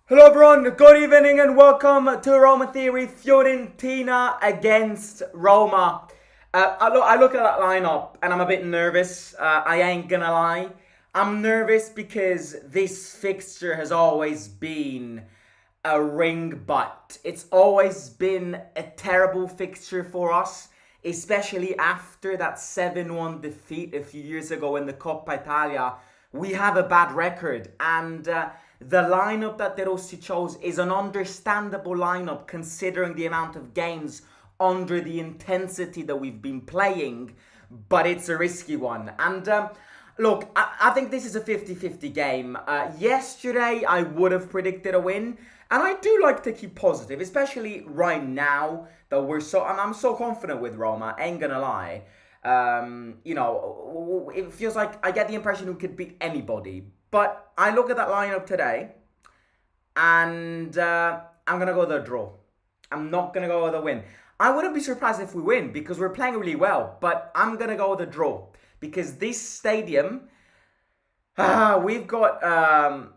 Hello everyone, good evening and welcome to Roma Theory. Fiorentina against Roma. I look at that lineup and I'm a bit nervous. I ain't gonna lie. I'm nervous because this fixture has always been a ring butt. It's always been a terrible fixture for us, especially after that 7-1 defeat a few years ago in the Coppa Italia. We have a bad record, and the lineup that De Rossi chose is an understandable lineup considering the amount of games under the intensity that we've been playing, but it's a risky one. And look, I think this is a 50-50 game. Yesterday, I would have predicted a win, and I do like to keep positive, especially right now that I'm so confident with Roma, ain't gonna lie. It feels like I get the impression we could beat anybody. But I look at that lineup today, and I'm going to go with a draw. I'm not going to go with a win. I wouldn't be surprised if we win because we're playing really well. But I'm going to go with a draw because this stadium, we've got a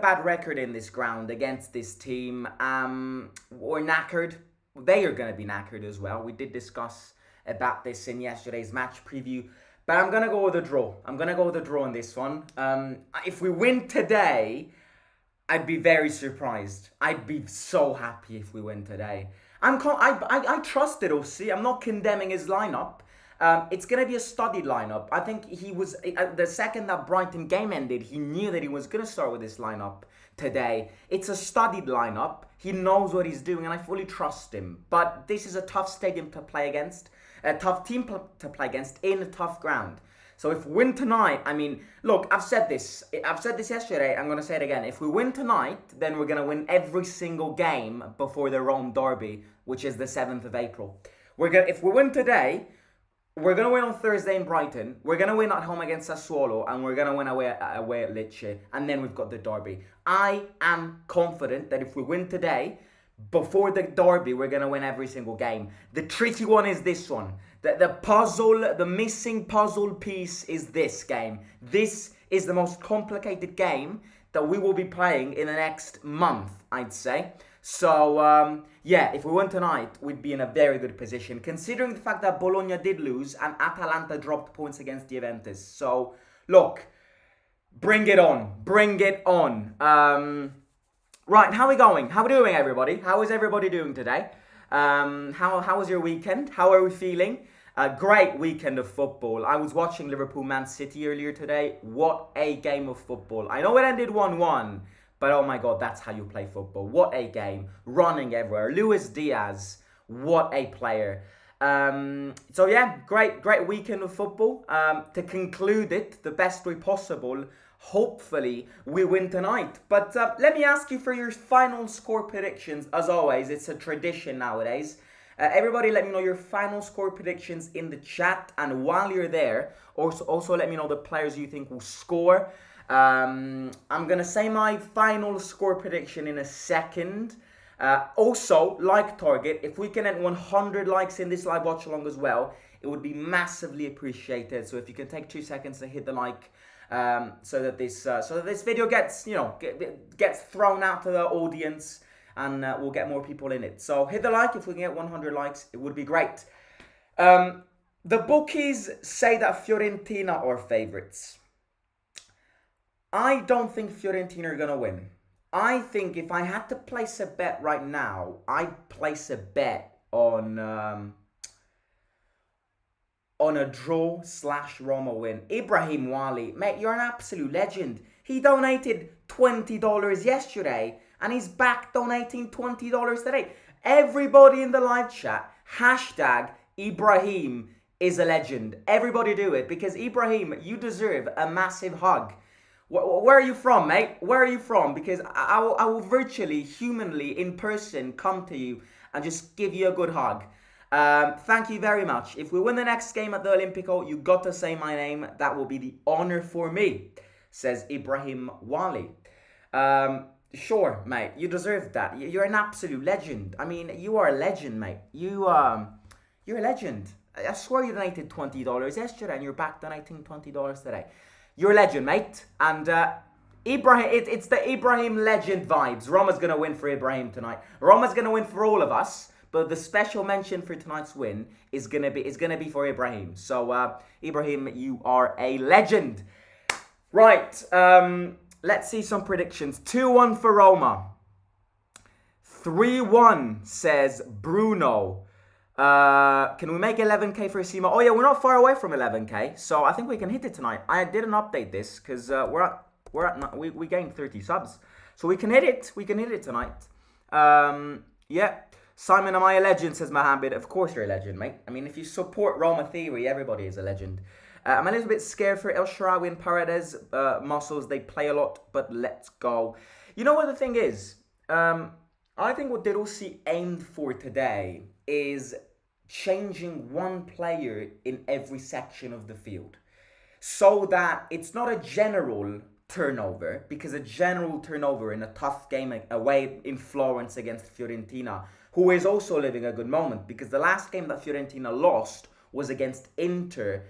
bad record in this ground against this team. We're knackered. They are going to be knackered as well. We did discuss about this in yesterday's match preview. But I'm going to go with a draw. I'm going to go with a draw in this one. If we win today, I'd be very surprised. I'd be so happy if we win today. I trust it, OC. I'm not condemning his lineup. It's going to be a studied lineup. I think he was, the second that Brighton game ended, he knew that he was going to start with this lineup today. It's a studied lineup. He knows what he's doing, and I fully trust him. But this is a tough stadium to play against. A tough team to play against in a tough ground. So if we win tonight, look, I've said this yesterday, I'm going to say it again. If we win tonight, then we're going to win every single game before the Rome Derby, which is the 7th of April. If we win today, we're going to win on Thursday in Brighton, we're going to win at home against Sassuolo, and we're going to win away at Lecce, and then we've got the Derby. I am confident that if we win today, before the Derby, we're going to win every single game. The tricky one is this one. The missing puzzle piece is this game. This is the most complicated game that we will be playing in the next month, I'd say. So, if we win tonight, we'd be in a very good position, considering the fact that Bologna did lose and Atalanta dropped points against Juventus. So, look, bring it on. Bring it on. Right, how are we going? How are we doing, everybody? How is everybody doing today? How was your weekend? How are we feeling? A great weekend of football. I was watching Liverpool-Man City earlier today. What a game of football. I know it ended 1-1, but oh my God, that's how you play football. What a game. Running everywhere. Luis Diaz, what a player. Great weekend of football. To conclude it the best way possible, hopefully we win tonight. But let me ask you for your final score predictions. As always, it's a tradition nowadays. Everybody let me know your final score predictions in the chat. And while you're there, also let me know the players you think will score. I'm going to say my final score prediction in a second. Also, like target, if we can get 100 likes in this live watch along as well, it would be massively appreciated. So if you can take 2 seconds to hit the like, so that this video gets thrown out to the audience, and we'll get more people in it. So hit the like. If we can get 100 likes, it would be great. The bookies say that Fiorentina are favourites. I don't think Fiorentina are gonna win. I think if I had to place a bet right now, I'd place a bet on a draw/Roma win. Ibrahim Wali, mate, you're an absolute legend. He donated $20 yesterday, and he's back donating $20 today. Everybody in the live chat, hashtag Ibrahim is a legend. Everybody do it, because Ibrahim, you deserve a massive hug. Where are you from, mate? Where are you from? Because I will virtually, humanly, in person, come to you and just give you a good hug. Thank you very much. If we win the next game at the Olimpico, you got to say my name. That will be the honor for me, says Ibrahim Wali. Sure, mate. You deserve that. You're an absolute legend. I mean, you are a legend, mate. You're a legend. I swear you donated $20 yesterday and you're back donating $20 today. You're a legend, mate. And It's the Ibrahim legend vibes. Roma's gonna win for Ibrahim tonight. Roma's gonna win for all of us. But the special mention for tonight's win is gonna be for Ibrahim. So Ibrahim, you are a legend. Right. Let's see some predictions. 2-1 for Roma. 3-1 says Bruno. Can we make 11k for Simo? Oh yeah, we're not far away from 11k, so I think we can hit it tonight. I didn't update this because we gained 30 subs, so we can hit it. We can hit it tonight. Yeah. Simon, am I a legend? Says Mohammed. Of course you're a legend, mate. I mean, if you support Roma Theory, everybody is a legend. I'm a little bit scared for El Shaarawy and Paredes. Muscles, they play a lot, but let's go. You know what the thing is? I think what De Rossi aimed for today is changing one player in every section of the field, so that it's not a general turnover, because a general turnover in a tough game away in Florence against Fiorentina, who is also living a good moment, because the last game that Fiorentina lost was against Inter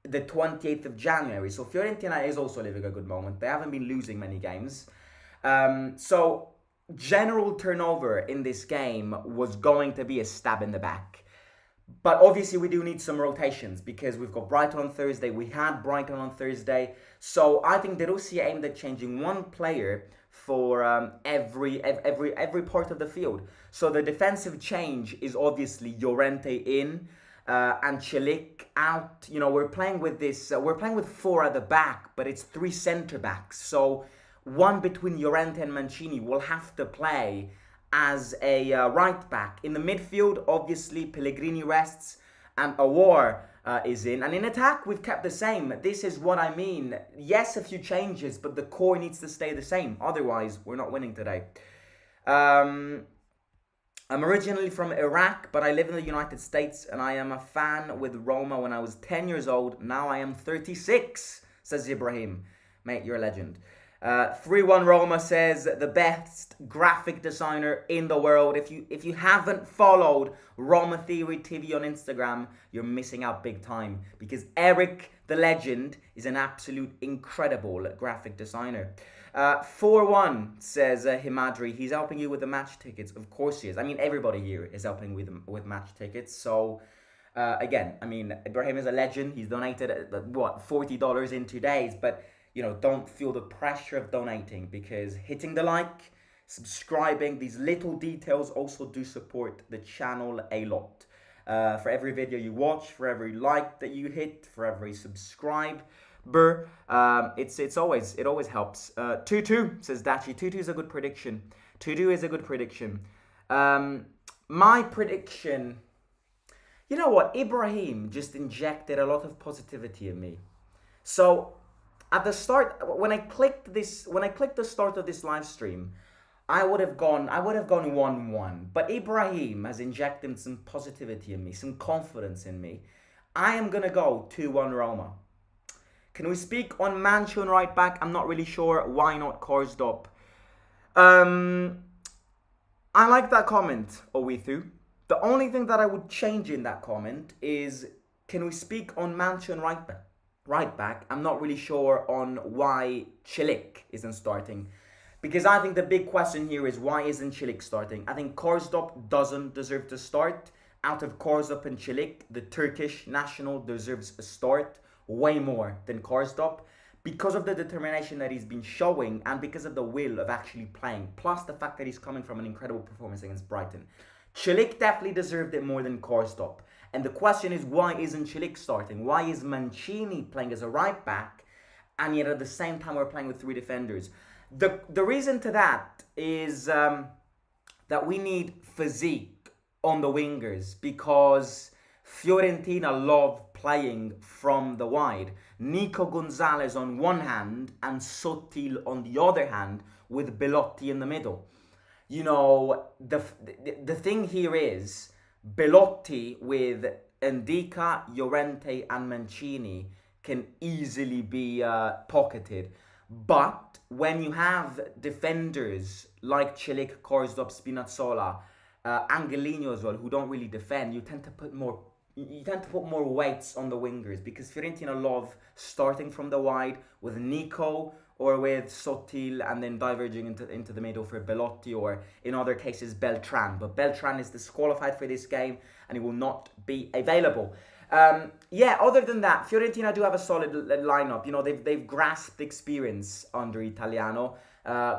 the 28th of January. So Fiorentina is also living a good moment. They haven't been losing many games. So general turnover in this game was going to be a stab in the back. But obviously we do need some rotations, because we've got Brighton on Thursday. We had Brighton on Thursday. So I think De Rossi aimed at changing one player for every part of the field. So the defensive change is obviously Llorente in and Celik out. You know, we're playing with this. We're playing with 4 at the back, but it's 3 centre backs. So one between Llorente and Mancini will have to play as a right back. In the midfield, obviously Pellegrini rests and Aouar is in. And in attack, we've kept the same. This is what I mean. Yes, a few changes, but the core needs to stay the same. Otherwise, we're not winning today. I'm originally from Iraq, but I live in the United States, and I am a fan with Roma when I was 10 years old. Now I am 36, says Ibrahim. Mate, you're a legend. 3-1 Roma says the best graphic designer in the world. If you haven't followed Roma Theory TV on Instagram, you're missing out big time, because Eric the legend is an absolute incredible graphic designer. 4-1 says Himadri. He's helping you with the match tickets. Of course he is. I mean, everybody here is helping with match tickets. So again, I mean, Ibrahim is a legend. He's donated $40 in 2 days, but you know, don't feel the pressure of donating, because hitting the like, subscribing, these little details also do support the channel a lot. For every video you watch, for every like that you hit, for every subscriber, it always helps. 2-2 says Dachi. 2-2 is a good prediction. 2-2 is a good prediction. My prediction, you know what? Ibrahim just injected a lot of positivity in me. So at the start, when I clicked the start of this live stream, I would have gone 1-1. But Ibrahim has injected some positivity in me, some confidence in me. I am gonna go 2-1 Roma. Can we speak on Manchu and right back? I'm not really sure. Why not Karsdorp? I like that comment, Owithu. The only thing that I would change in that comment is, can we speak on Manchu and right back? I'm not really sure on why Celik isn't starting. Because I think the big question here is, why isn't Celik starting? I think Karsdorp doesn't deserve to start. Out of Karsdorp and Celik, the Turkish national deserves a start way more than Karsdorp, because of the determination that he's been showing and because of the will of actually playing, plus the fact that he's coming from an incredible performance against Brighton. Celik definitely deserved it more than Karsdorp. And the question is, why isn't Celik starting? Why is Mancini playing as a right back, and yet at the same time we're playing with 3 defenders? The reason to that is that we need physique on the wingers, because Fiorentina love playing from the wide. Nico Gonzalez on one hand and Sottil on the other hand, with Belotti in the middle. You know, the thing here is, Belotti with Ndika, Llorente and Mancini can easily be pocketed. But when you have defenders like Celik, Karsdorp, Spinazzola, Angelino as well, who don't really defend, you tend to put more weights on the wingers, because Fiorentina love starting from the wide with Nico or with Sotil and then diverging into the middle for Belotti, or in other cases Beltran. But Beltran is disqualified for this game and he will not be available. Other than that, Fiorentina do have a solid lineup. You know, they've grasped experience under Italiano.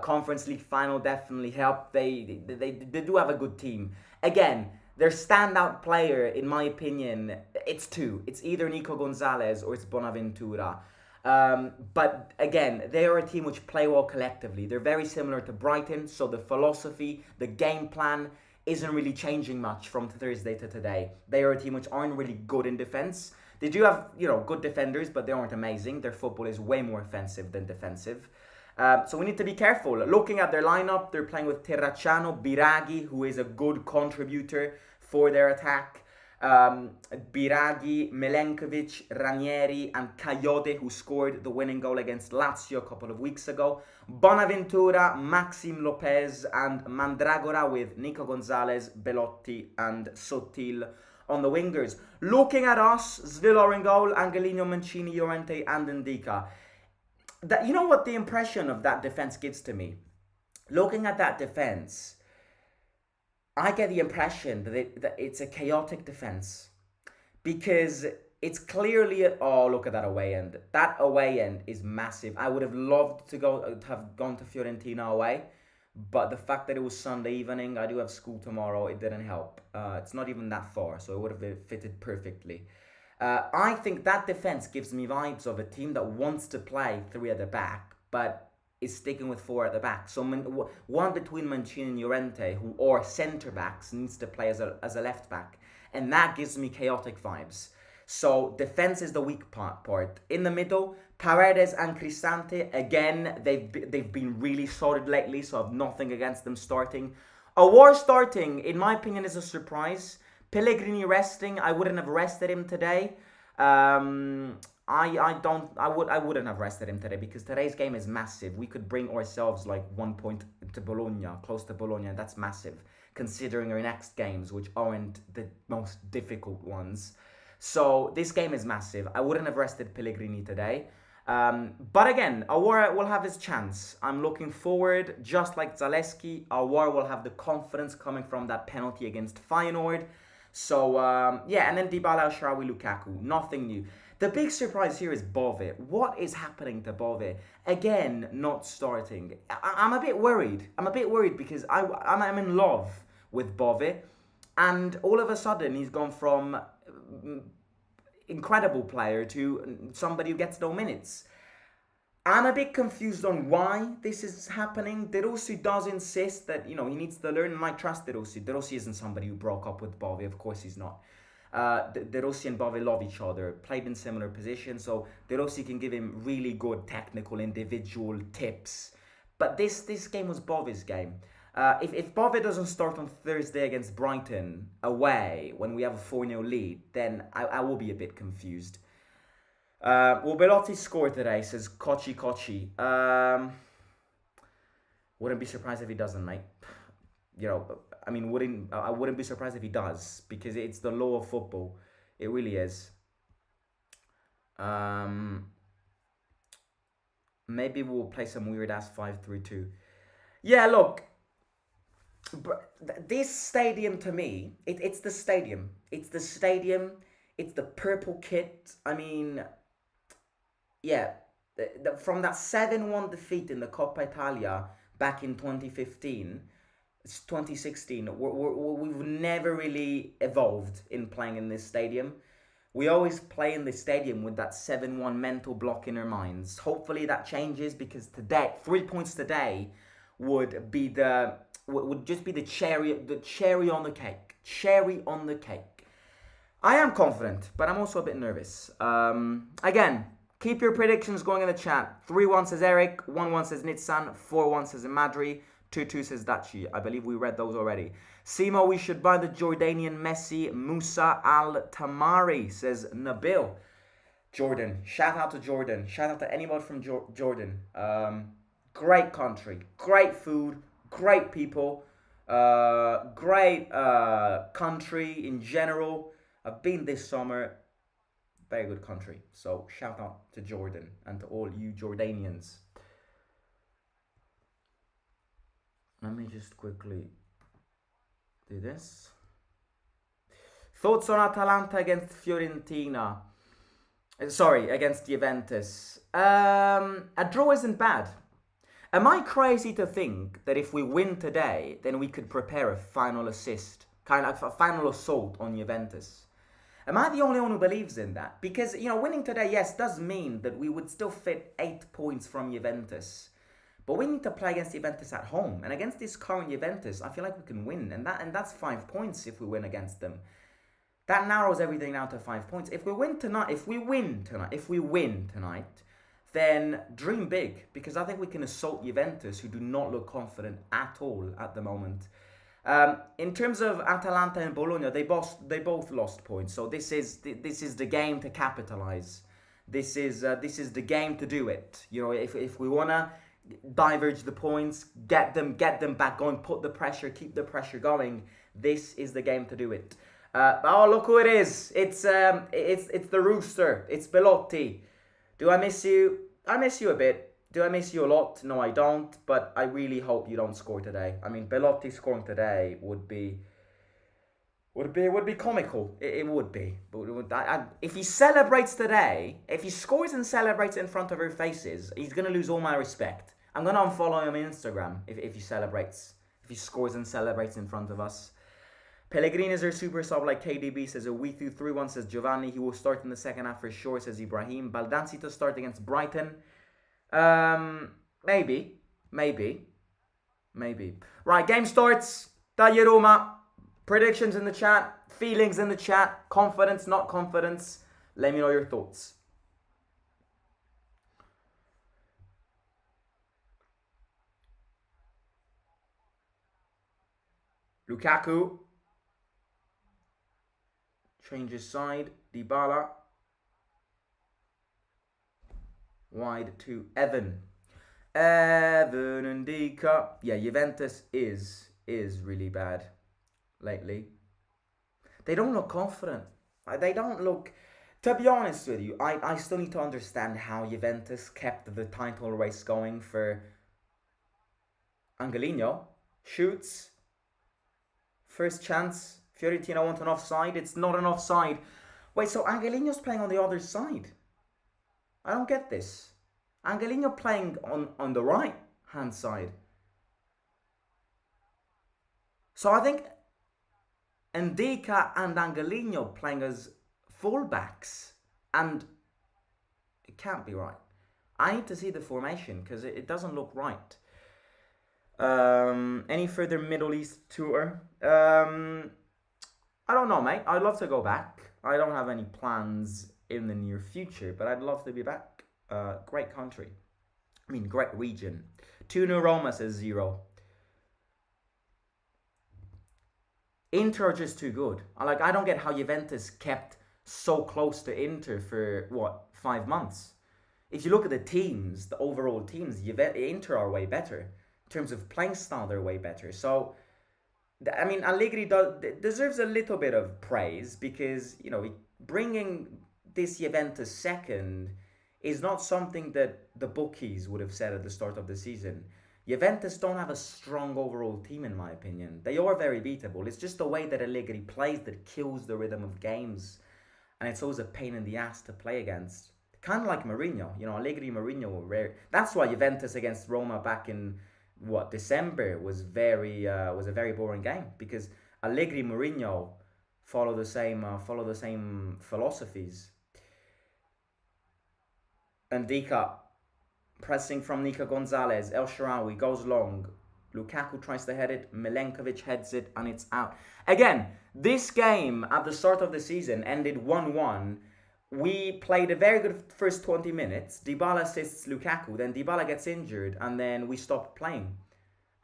Conference League final definitely helped. They do have a good team. Again, their standout player, in my opinion, it's two. It's either Nico Gonzalez or it's Bonaventura. But again, they are a team which play well collectively. They're very similar to Brighton, so the philosophy, the game plan isn't really changing much from Thursday to today. They are a team which aren't really good in defense. They do have, good defenders, but they aren't amazing. Their football is way more offensive than defensive. So we need to be careful. Looking at their lineup, they're playing with Terracciano, Biraghi, who is a good contributor for their attack. Biraghi, Milenkovic, Ranieri, and Coyote, who scored the winning goal against Lazio a couple of weeks ago. Bonaventura, Maxim Lopez, and Mandragora with Nico Gonzalez, Belotti, and Sotil on the wingers. Looking at us, Svilor in goal, Angelino, Mancini, Llorente, and Indica. You know what the impression of that defense gives to me? Looking at that defense, I get the impression that it's a chaotic defense, because it's clearly look at that away end. That away end is massive. I would have loved to have gone to Fiorentina away, but the fact that it was Sunday evening, I do have school tomorrow, it didn't help. It's not even that far, so it would have fitted perfectly. I think that defense gives me vibes of a team that wants to play three at the back, but is sticking with four at the back. So one between Mancini and Llorente, who are centre backs, needs to play as a left back, and that gives me chaotic vibes. So defense is the weak part. In the middle, Paredes and Cristante, again, they've been really solid lately, so I have nothing against them starting. Awar starting, in my opinion, is a surprise. Pellegrini resting, I wouldn't have rested him today. I wouldn't have rested him today, because today's game is massive. We could bring ourselves like 1 point to Bologna, close to Bologna, and that's massive, considering our next games, which aren't the most difficult ones. So this game is massive. I wouldn't have rested Pellegrini today. But again, Awar will have his chance. I'm looking forward, just like Zaleski, Awar will have the confidence coming from that penalty against Feyenoord. So, and then Dybala, El Shaarawy, Lukaku. Nothing new. The big surprise here is Bove. What is happening to Bove? Again, not starting. I'm a bit worried. Because I'm in love with Bove. And all of a sudden, he's gone from incredible player to somebody who gets no minutes. I'm a bit confused on why this is happening. De Rossi does insist that, he needs to learn, and I trust De Rossi. De Rossi isn't somebody who broke up with Bove, of course he's not. De Rossi and Bove love each other, played in similar positions, so De Rossi can give him really good technical individual tips. But this game was Bove's game. If Bove doesn't start on Thursday against Brighton away when we have a 4-0 lead, then I will be a bit confused. Will Belotti score today, says Kochi. Wouldn't be surprised if he doesn't, mate. I wouldn't be surprised if he does, because it's the law of football. It really is. Maybe we'll play some weird ass 5-3-2. Yeah, look. This stadium, to me, it's the stadium. It's the stadium. It's the purple kit. I mean, yeah, from that 7-1 defeat in the Coppa Italia back in 2016, we've never really evolved in playing in this stadium. We always play in this stadium with that 7-1 mental block in our minds. Hopefully that changes, because today, 3 points today would just be the cherry on the cake. Cherry on the cake. I am confident, but I'm also a bit nervous. Again, keep your predictions going in the chat. 3-1 says Eric, 1-1 says Nitsan, 4-1 says Imadri, 2-2 says Dachi. I believe we read those already. Simo, we should buy the Jordanian Messi, Musa Al-Tamari, says Nabil. Jordan. Shout out to Jordan. Shout out to anybody from Jordan. Great country. Great food. Great people. Great country in general. I've been this summer. Very good country. So shout out to Jordan and to all you Jordanians. Let me just quickly do this. Thoughts on Atalanta against Fiorentina? Sorry, against Juventus. A draw isn't bad. Am I crazy to think that if we win today, then we could prepare a final assist, kind of a final assault on Juventus? Am I the only one who believes in that? Because, winning today, yes, does mean that we would still fit 8 points from Juventus. But we need to play against Juventus at home. And against this current Juventus, I feel like we can win. And that's 5 points if we win against them. That narrows everything down to 5 points. If we win tonight, then dream big. Because I think we can assault Juventus, who do not look confident at all at the moment. In terms of Atalanta and Bologna, they both lost points. So this is the game to capitalize. This is the game to do it. If we wanna diverge the points, get them back going, put the pressure, keep the pressure going. This is the game to do it. Oh, look who it is! It's the Rooster. It's Belotti. Do I miss you? I miss you a bit. Do I miss you a lot? No, I don't. But I really hope you don't score today. I mean, Belotti scoring today would be comical. It would be. But if he celebrates today, if he scores and celebrates in front of our faces, he's gonna lose all my respect. I'm gonna unfollow him on Instagram if he celebrates. If he scores and celebrates in front of us. Pellegrini is our super sub like KDB, says a we through 3-1, says Giovanni. He will start in the second half for sure, says Ibrahim. Baldanzi to start against Brighton. Maybe. Right, game starts. Dagli Roma. Predictions in the chat. Feelings in the chat. Confidence, not confidence. Let me know your thoughts. Lukaku. Changes side. Dybala. Wide to Evan. Evan and Dika. Yeah, Juventus is really bad lately. They don't look confident. They don't look... To be honest with you, I still need to understand how Juventus kept the title race going for... Angelino shoots. First chance. Fiorentina want an offside. It's not an offside. Wait, so Angelino's playing on the other side? I don't get this. Angelino playing on the right hand side. So I think Ndika and Angelino playing as fullbacks. And it can't be right. I need to see the formation because it doesn't look right. Any further Middle East tour? I don't know, mate. I'd love to go back. I don't have any plans in the near future, but I'd love to be back. Great country. I mean, great region. 2-0 Roma, says 0. Inter are just too good. I don't get how Juventus kept so close to Inter for, 5 months. If you look at the teams, the overall teams, Inter are way better. In terms of playing style, they're way better. So, I mean, Allegri deserves a little bit of praise because, bringing this Juventus second is not something that the bookies would have said at the start of the season. Juventus don't have a strong overall team, in my opinion. They are very beatable. It's just the way that Allegri plays that kills the rhythm of games. And it's always a pain in the ass to play against. Kind of like Mourinho. Allegri and Mourinho were rare. That's why Juventus against Roma back in, December was a very boring game. Because Allegri and Mourinho follow the same philosophies. And Dika, pressing from Nico Gonzalez. El Shaarawy goes long. Lukaku tries to head it. Milenkovic heads it, and it's out. Again, this game at the start of the season ended 1-1. We played a very good first 20 minutes. Dybala assists Lukaku. Then Dybala gets injured, and then we stopped playing.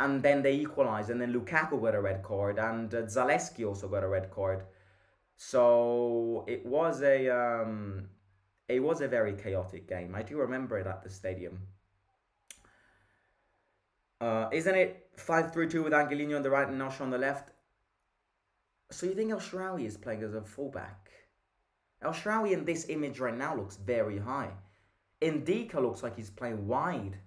And then they equalized, and then Lukaku got a red card, and Zaleski also got a red card. So it was a very chaotic game. I do remember it at the stadium. Isn't it 5-3-2 with Angelino on the right and Nosh on the left? So you think El Shaarawy is playing as a fullback? El Shaarawy in this image right now looks very high. Ndika looks like he's playing wide.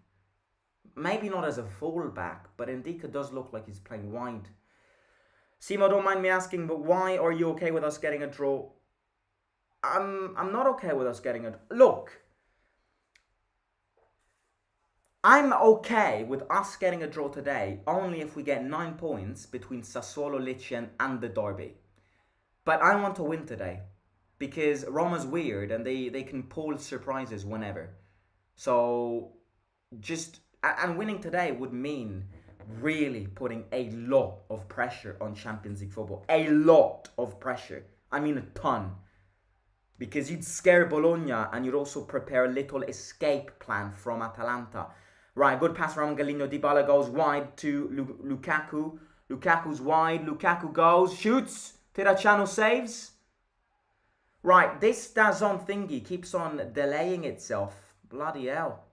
maybe not as a fullback, but Ndika does look like he's playing wide. Simo, don't mind me asking, but why are you okay with us getting a draw? I'm not okay with us getting a... Look, I'm okay with us getting a draw today only if we get 9 points between Sassuolo, Lecce and the derby. But I want to win today because Roma's weird and they can pull surprises whenever. So just... And winning today would mean really putting a lot of pressure on Champions League football. A lot of pressure. I mean a ton. Because you'd scare Bologna and you'd also prepare a little escape plan from Atalanta. Right, good pass from Galino. Dybala goes wide to Lukaku. Lukaku's wide. Lukaku goes, shoots. Terracciano saves. Right, this DAZN thingy keeps on delaying itself. Bloody hell.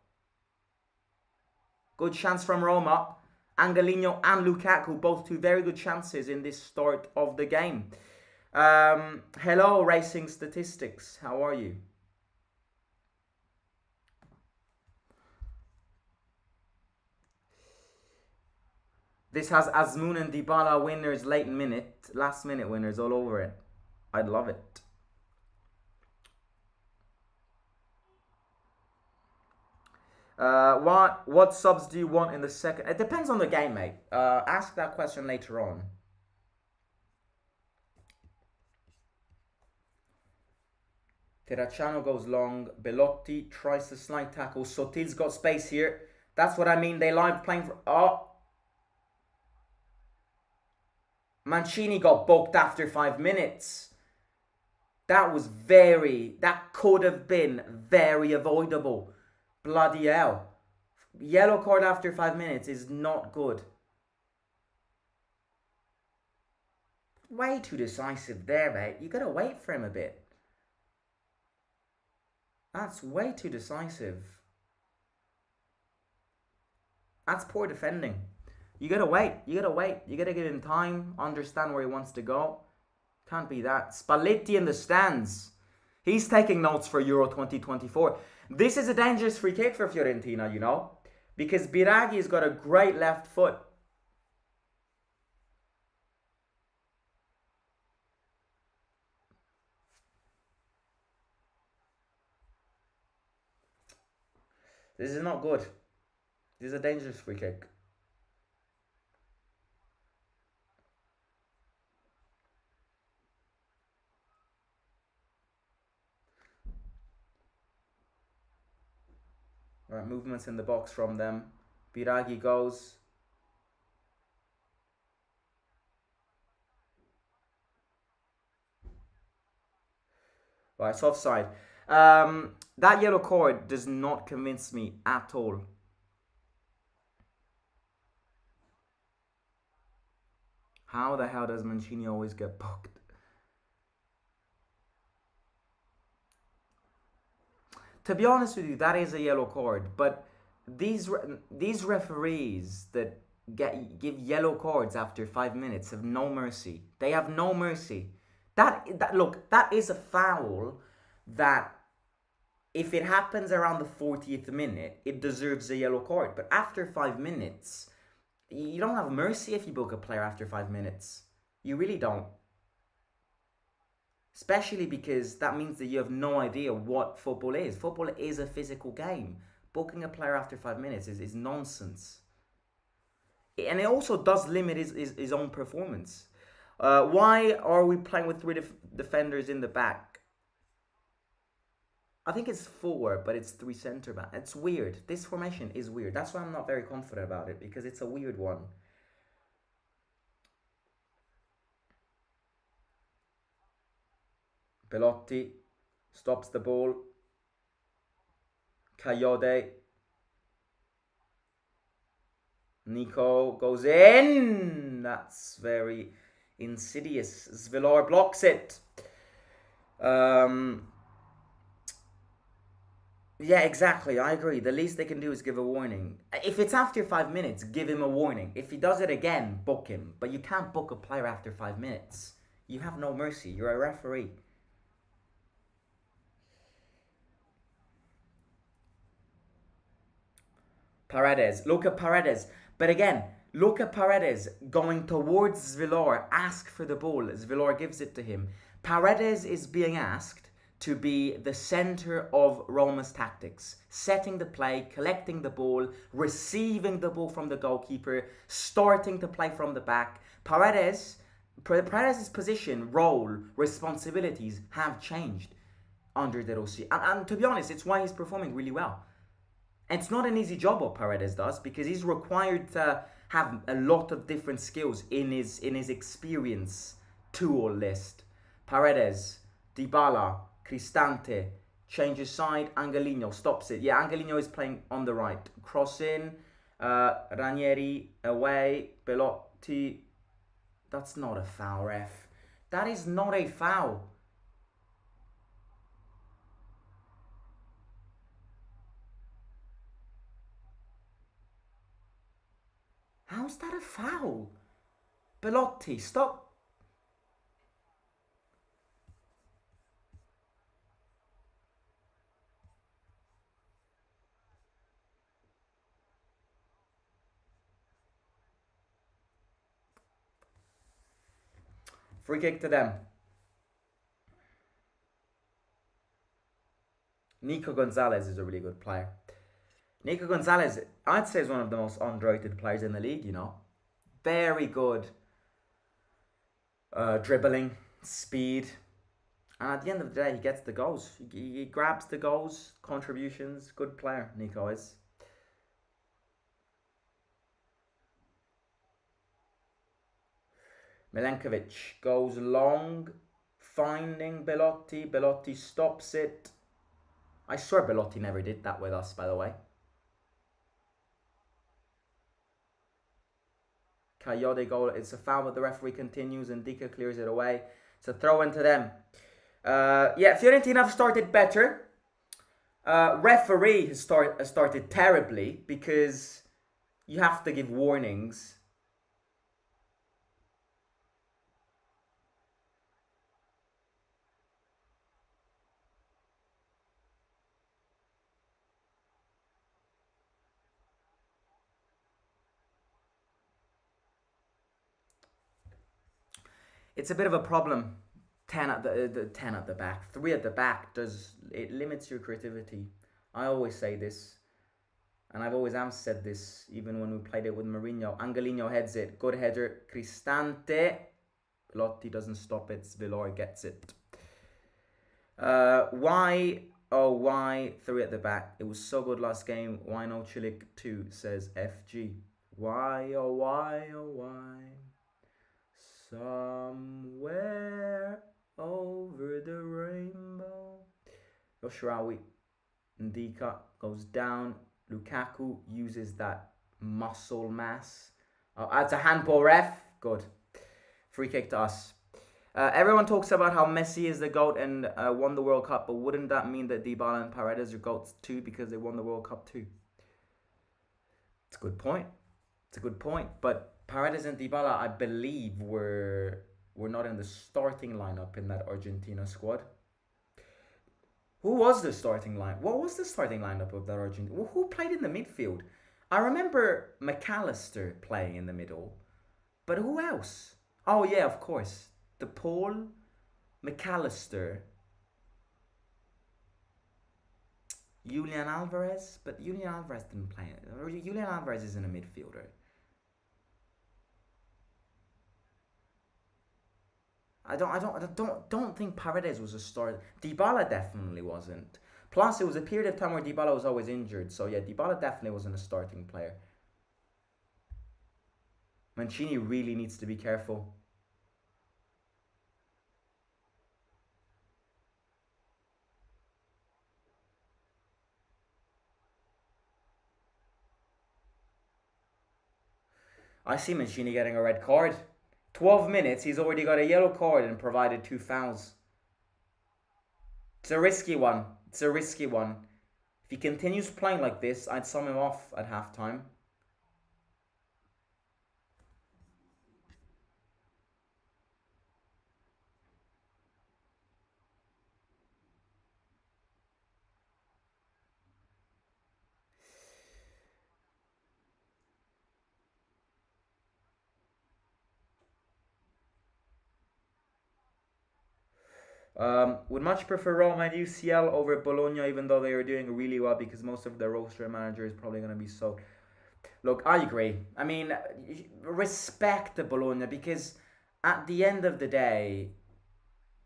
Good chance from Roma. Angelino and Lukaku, both two very good chances in this start of the game. Hello, Racing Statistics. How are you? This has Azmoun and Dybala winners last minute winners all over it. I'd love it. What subs do you want in the second? It depends on the game, mate. Ask that question later on. Terracciano goes long. Belotti tries to slide tackle. Sotil's got space here. That's what I mean. They live playing for... Oh. Mancini got booked after 5 minutes. That could have been very avoidable. Bloody hell. Yellow card after 5 minutes is not good. Way too decisive there, mate. You gotta wait for him a bit. That's way too decisive. That's poor defending. You gotta wait. You gotta give him time. Understand where he wants to go. Can't be that. Spalletti in the stands. He's taking notes for Euro 2024. This is a dangerous free kick for Fiorentina, you know. Because Biraghi's got a great left foot. This is not good. This is a dangerous free kick. Right, movements in the box from them. Biraghi goes. Right, it's offside. That yellow card does not convince me at all. How the hell does Mancini always get booked? To be honest with you, that is a yellow card. But these referees that give yellow cards after 5 minutes have no mercy. They have no mercy. Look, that is a foul that if it happens around the 40th minute, it deserves a yellow card. But after 5 minutes, you don't have mercy if you book a player after 5 minutes. You really don't. Especially because that means that you have no idea what football is. Football is a physical game. Booking a player after 5 minutes is nonsense. And it also does limit his own performance. Why are we playing with 3 defenders in the back? I think it's 4, but it's 3 centre back. It's weird. This formation is weird. That's why I'm not very confident about it, because it's a weird one. Belotti stops the ball. Coyote. Nico goes in. That's very insidious. Zvilar blocks it. Yeah, exactly. I agree. The least they can do is give a warning. If it's after 5 minutes, give him a warning. If he does it again, book him. But you can't book a player after 5 minutes. You have no mercy. You're a referee. Paredes. Look at Paredes. But again, look at Paredes going towards Zvilor. Ask for the ball. Zvilor gives it to him. Paredes is being asked to be the center of Roma's tactics. Setting the play, collecting the ball, receiving the ball from the goalkeeper, starting to play from the back. Paredes' position, role, responsibilities have changed under De Rossi. And to be honest, it's why he's performing really well. And it's not an easy job what Paredes does, because he's required to have a lot of different skills in his experience tool list. Paredes, Dybala, Cristante, changes side, Angelino stops it. Yeah, Angelino is playing on the right. Cross in, Ranieri away, Belotti. That's not a foul, ref. That is not a foul. How's that a foul? Belotti, stop. Free kick to them. Nico Gonzalez is a really good player. Nico Gonzalez, I'd say, is one of the most underrated players in the league, you know. Very good dribbling, speed. And at the end of the day, he gets the goals. He grabs the goals, contributions. Good player, Nico is. Milenkovic goes long, finding Belotti. Belotti stops it. I swear Belotti never did that with us, by the way. Coyote goal. It's a foul, but the referee continues and Dika clears it away. It's a throw into them. Yeah, Fiorentina have started better. Referee has started terribly, because you have to give warnings. It's a bit of a problem. 10 at the 10 at the back, 3 at the back it limits your creativity. I always say this, and I've always said this, even when we played it with Mourinho. Angelino heads it, good header. Cristante, Lotti doesn't stop it. Zvilor gets it. Why 3 at the back? It was so good last game. Why no Chilik 2, says FG. Why oh why oh why? Somewhere over the rainbow. Yoshirawi Ndika goes down. Lukaku uses that muscle mass. Oh, that's a handball, ref. Good. Free kick to us. Everyone talks about how Messi is the GOAT and won the World Cup, but wouldn't that mean that Dybala and Paredes are GOATs too, because they won the World Cup too? It's a good point. It's a good point. But Paredes and Dybala, I believe, were not in the starting lineup in that Argentina squad. Who was the starting line? What was the starting lineup of that Argentina? Who played in the midfield? I remember McAllister playing in the middle, but who else? Oh yeah, of course, De Paul, McAllister, Julian Alvarez, but Julian Alvarez didn't play. Julian Alvarez isn't a midfielder. I don't think Paredes was a start. Dybala definitely wasn't. Plus, it was a period of time where Dybala was always injured. So yeah, Dybala definitely wasn't a starting player. Mancini really needs to be careful. I see Mancini getting a red card. 12 minutes, he's already got a yellow card and provided 2 fouls. It's a risky one. It's a risky one. If he continues playing like this, I'd sum him off at halftime. Would much prefer Roma and UCL over Bologna, even though they are doing really well because most of their roster manager is probably going to be sold. Look, I agree. I mean, respect the Bologna because at the end of the day,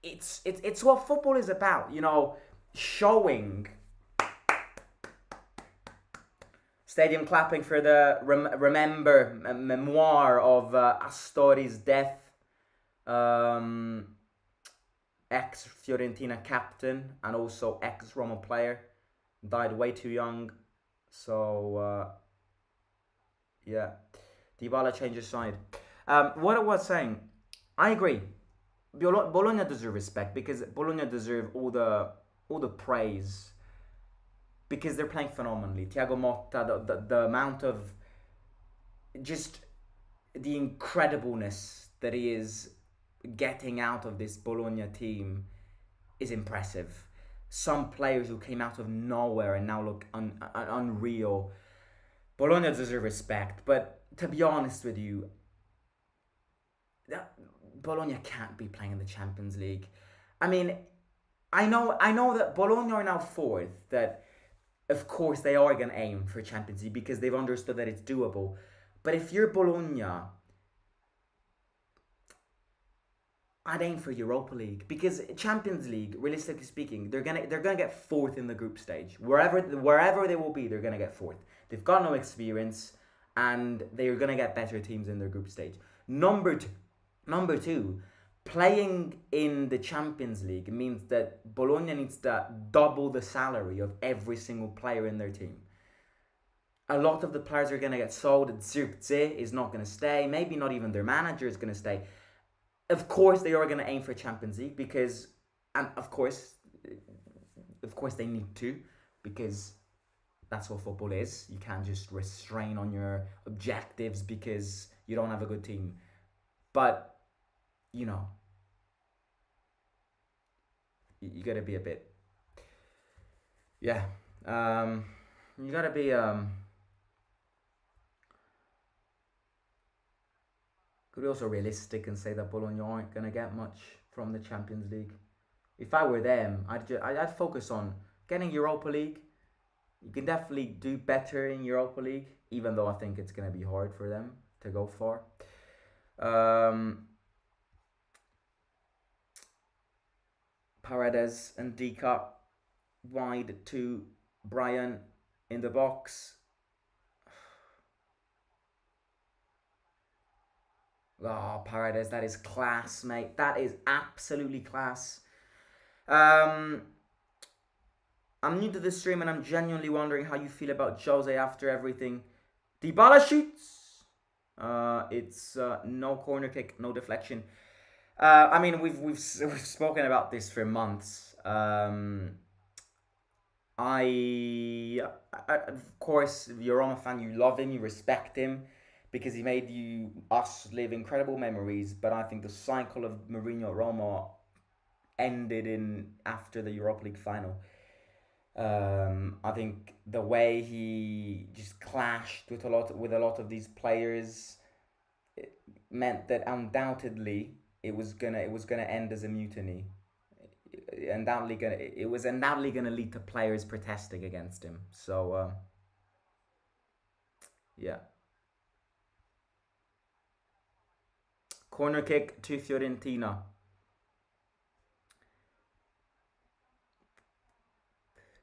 it's what football is about. You know, showing stadium clapping for the memoir of Astori's death. Ex Fiorentina captain and also ex Roma player, died way too young. So yeah, Dybala changes side. What I was saying, I agree. Bologna deserve respect because Bologna deserve all the praise because they're playing phenomenally. Thiago Motta, the amount of just the incredibleness that he is getting out of this Bologna team is impressive. Some players who came out of nowhere and now look unreal. Bologna deserve respect, but to be honest with you, Bologna can't be playing in the Champions League. I mean, I know that Bologna are now fourth. That of course they are going to aim for Champions League because they've understood that it's doable. But if you're Bologna, I'd aim for Europa League because Champions League, realistically speaking, they're gonna get fourth in the group stage. Wherever they will be, they're gonna get fourth. They've got no experience, and they're gonna get better teams in their group stage. Number two, playing in the Champions League means that Bologna needs to double the salary of every single player in their team. A lot of the players are gonna get sold. Zirkzee is not gonna stay. Maybe not even their manager is gonna stay. Of course, they are going to aim for Champions League because, and of course, they need to because that's what football is. You can't just restrain on your objectives because you don't have a good team. But, you know, you got to be a bit, yeah. You got to be could be also realistic and say that Bologna aren't going to get much from the Champions League. If I were them, I'd focus on getting Europa League. You can definitely do better in Europa League, even though I think it's going to be hard for them to go far. Paredes and Dika wide to Brian in the box. Oh, Paredes, that is class, mate. That is absolutely class. I'm new to this stream and I'm genuinely wondering how you feel about Jose after everything. Dybala shoots. It's no corner kick, no deflection. I mean, we've spoken about this for months. Of course, if you're a Roma fan, you love him, you respect him because he made us live incredible memories. But I think the cycle of Mourinho at Roma ended after the Europa League final. I think the way he just clashed with a lot of these players meant that undoubtedly it was gonna end as a mutiny. It was undoubtedly gonna lead to players protesting against him. So yeah. Corner kick to Fiorentina.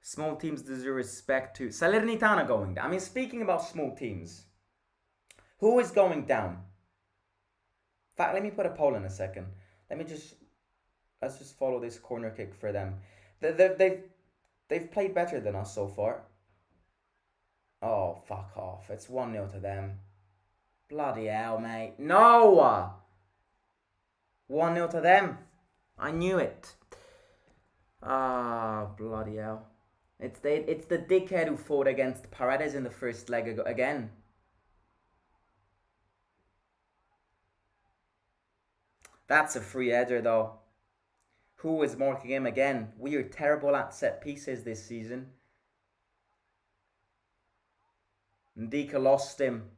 Small teams deserve respect too. Salernitana going down. I mean, speaking about small teams, who is going down? In fact, let me put a poll in a second. Let's just follow this corner kick for them. They've played better than us so far. Oh, fuck off. It's 1-0 to them. Bloody hell, mate. No! 1-0 to them. I knew it. Ah, bloody hell. It's the dickhead who fought against Paredes in the first leg again. That's a free header though. Who is marking him again? We are terrible at set pieces this season. Ndika lost him.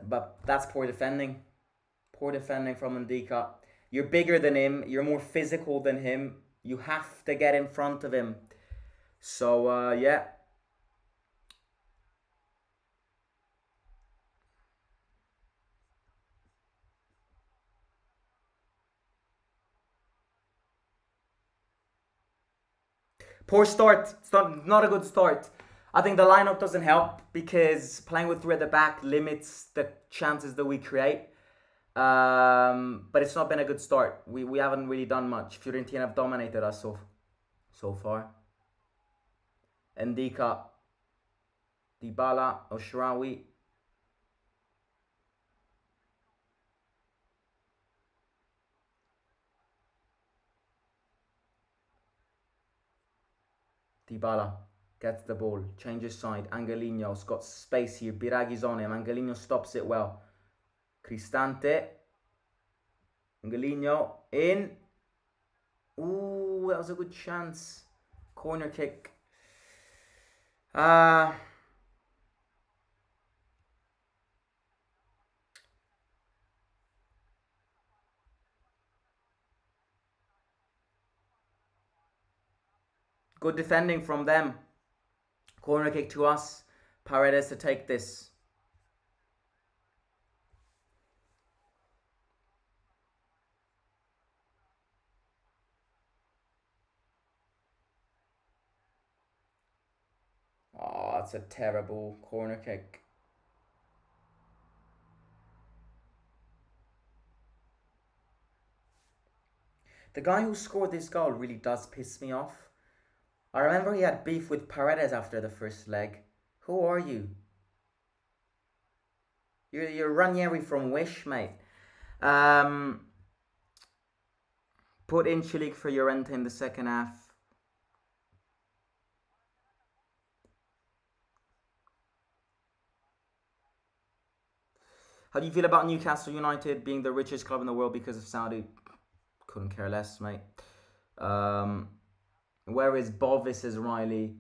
But that's poor defending. Poor defending from Ndika. You're bigger than him. You're more physical than him. You have to get in front of him. So, yeah. Poor start. It's not a good start. I think the lineup doesn't help because playing with three at the back limits the chances that we create. But it's not been a good start. We haven't really done much. Fiorentina have dominated us so far. Ndika, Dybala, Oshrawi. Dybala gets the ball, changes side. Angelino's got space here. Biragi's on him. Angelino stops it well. Cristante. Angelino in. Ooh, that was a good chance. Corner kick. Good defending from them. Corner kick to us. Paredes to take this. Oh, that's a terrible corner kick. The guy who scored this goal really does piss me off. I remember he had beef with Paredes after the first leg. Who are you? You're Ranieri from Wish, mate. Put in Chilik for Fiorentina in the second half. How do you feel about Newcastle United being the richest club in the world because of Saudi? Couldn't care less, mate. Where is Bovis as Riley?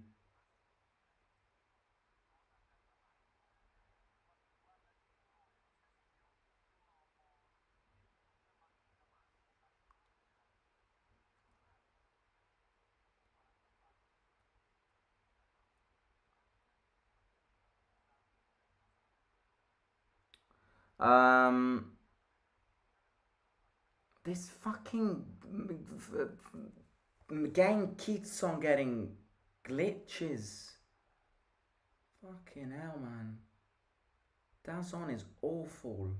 This fucking game keeps on getting glitches. Fucking hell, man. Dazon is awful.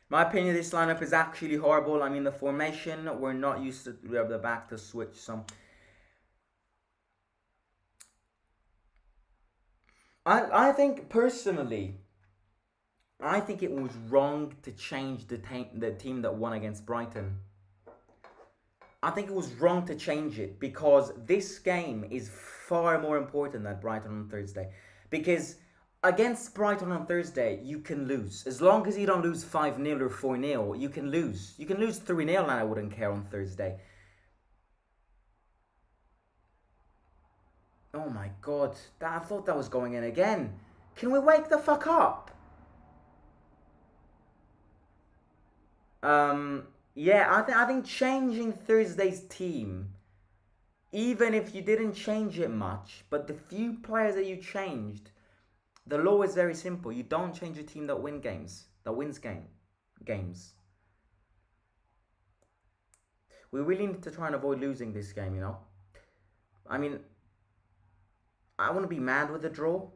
My opinion, this lineup is actually horrible. I mean, the formation, we're not used to the back to switch some. I think, personally, I think it was wrong to change the team that won against Brighton. I think it was wrong to change it because this game is far more important than Brighton on Thursday. Because against Brighton on Thursday, you can lose. As long as you don't lose 5-0 or 4-0, you can lose. You can lose 3-0 and I wouldn't care on Thursday. Oh my god, I thought that was going in again. Can we wake the fuck up? Yeah, I think changing Thursday's team, even if you didn't change it much, but the few players that you changed, the law is very simple. You don't change a team that wins games. We really need to try and avoid losing this game, you know. I mean, I wouldn't be mad with a draw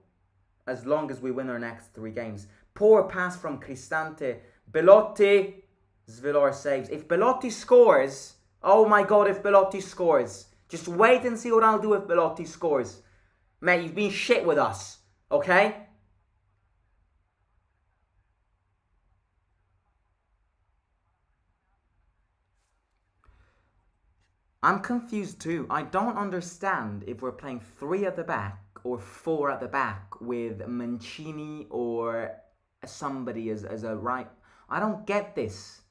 as long as we win our next 3 games. Poor pass from Cristante. Belotti. Zvilar saves. If Belotti scores, oh my god, if Belotti scores. Just wait and see what I'll do if Belotti scores. Mate, you've been shit with us. Okay? I'm confused too. I don't understand if we're playing three at the back or four at the back with Mancini or somebody as a right. I don't get this.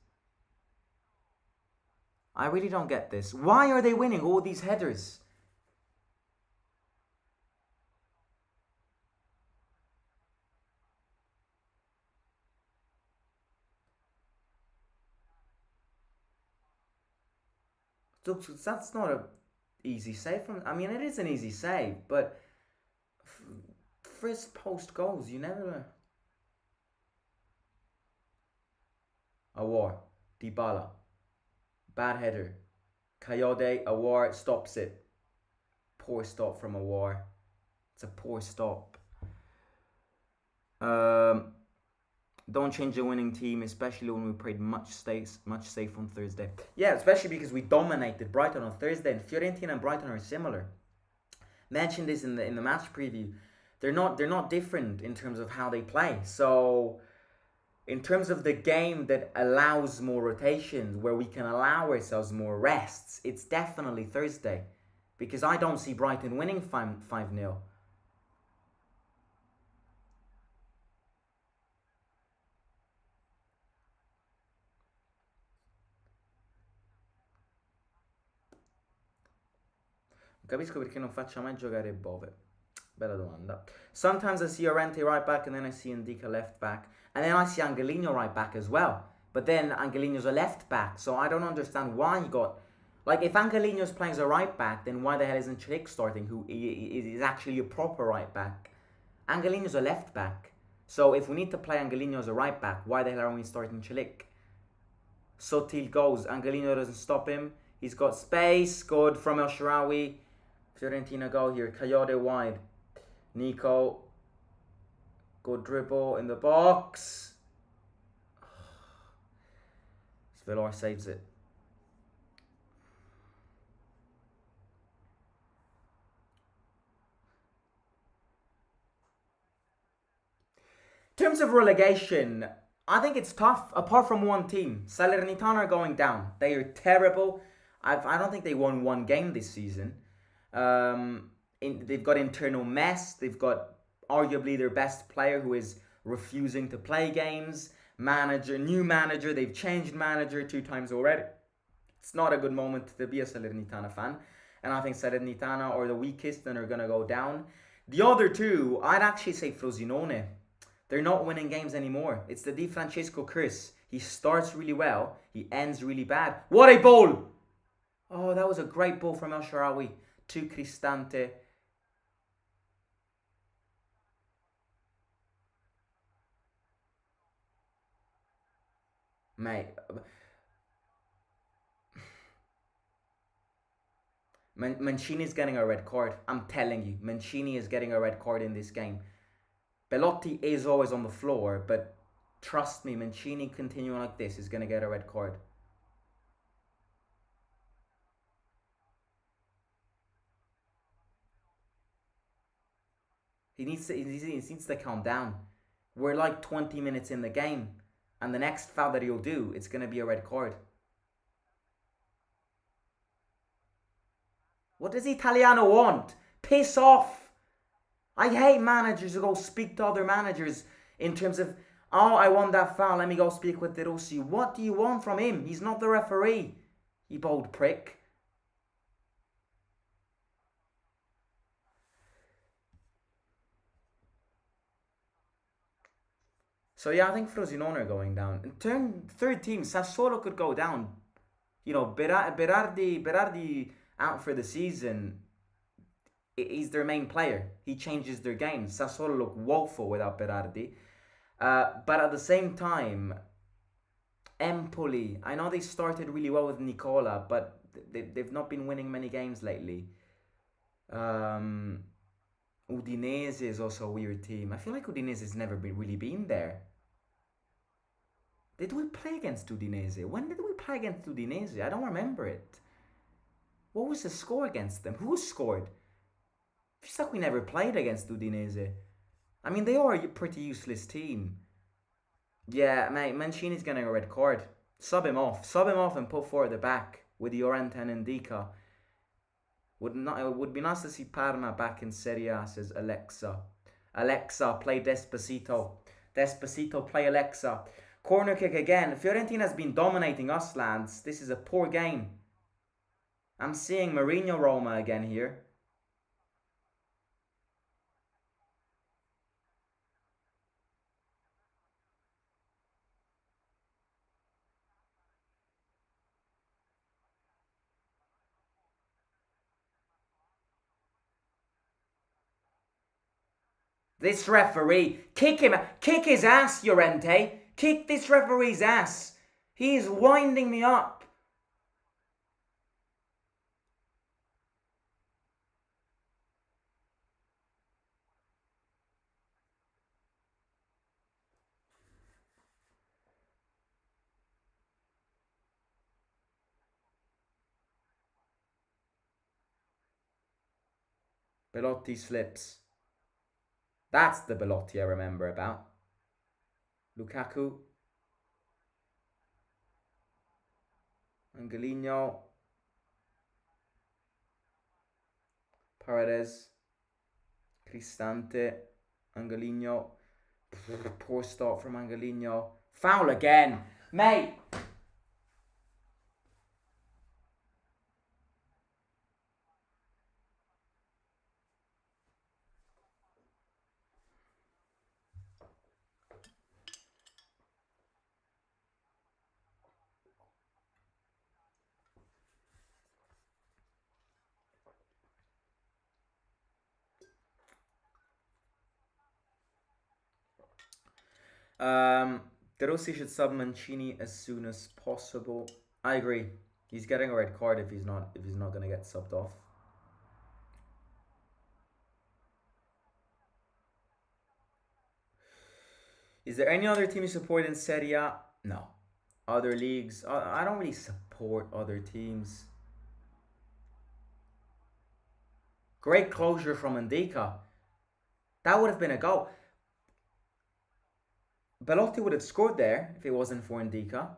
I really don't get this. Why are they winning all these headers? Look, that's not a easy save from. I mean, it is an easy save, but first post goals, you never. Awar, Dybala, bad header. Coyote, Awar stops it. Poor stop from Awar. It's a poor stop. Don't change the winning team, especially when we played much safe on Thursday. Yeah, especially because we dominated Brighton on Thursday, and Fiorentina and Brighton are similar. Mentioned this in the match preview. They're not different in terms of how they play. So, in terms of the game that allows more rotations, where we can allow ourselves more rests, it's definitely Thursday, because I don't see Brighton winning 5-0. Capisco perché non faccia mai giocare Bove. Bella domanda. Sometimes I see Orente right back and then I see Ndika left back. And then I see Angelino right back as well. But then Angelino's a left back. So I don't understand why he got... Like, if Angelino's playing as a right back, then why the hell isn't Chilik starting, who is actually a proper right back? Angelino's a left back. So if we need to play Angelino as a right back, why the hell are we starting Chilik? Sotil goes. Angelino doesn't stop him. He's got space. Good from El Shaarawy. Fiorentina goal here. Coyote wide. Nico. Good dribble in the box. Villar saves it. In terms of relegation, I think it's tough, apart from one team. Salernitana are going down. They are terrible. I don't think they won one game this season. They've got internal mess. They've got arguably their best player who is refusing to play games. New manager. They've changed manager 2 times already. It's not a good moment to be a Salernitana fan. And I think Salernitana are the weakest and are going to go down. The other two, I'd actually say Frosinone. They're not winning games anymore. It's the Di Francesco curse. He starts really well. He ends really bad. What a ball! Oh, that was a great ball from El Shaarawy to Cristante. Mate. Mancini is getting a red card. I'm telling you. Mancini is getting a red card in this game. Belotti is always on the floor, but trust me, Mancini continuing like this is going to get a red card. He needs to calm down. We're like 20 minutes in the game, and the next foul that he'll do, it's going to be a red card. What does Italiano want? Piss off! I hate managers who go speak to other managers in terms of, oh, I want that foul, let me go speak with De Rossi. What do you want from him? He's not the referee, you bold prick. So yeah, I think Frosinone are going down. Third team, Sassuolo could go down. You know, Berardi out for the season. He's their main player. He changes their game. Sassuolo look woeful without Berardi. But at the same time, Empoli, I know they started really well with Nicola, but they've not been winning many games lately. Udinese is also a weird team. I feel like Udinese has never really been there. Did we play against Udinese? When did we play against Udinese? I don't remember it. What was the score against them? Who scored? Feels like we never played against Udinese. I mean, they are a pretty useless team. Yeah, mate, Mancini's getting a red card. Sub him off and put 4 at the back with Fiorentina and Ndika. It would be nice to see Parma back in Serie A, says Alexa. Alexa, play Despacito. Despacito, play Alexa. Corner kick again. Fiorentina's been dominating us, lads. This is a poor game. I'm seeing Mourinho Roma again here. This referee, kick him, kick his ass, Llorente. Kick this referee's ass. He is winding me up. Belotti slips. That's the Belotti I remember about. Lukaku. Angelino. Paredes. Cristante. Angelino. Poor start from Angelino. Foul again. Mate. De Rossi should sub Mancini as soon as possible. I agree. He's getting a red card if he's not gonna get subbed off. Is there any other team you support in Serie A? No. Other leagues? I don't really support other teams. Great closure from Ndika. That would have been a goal. Belotti would have scored there if it wasn't for Ndika.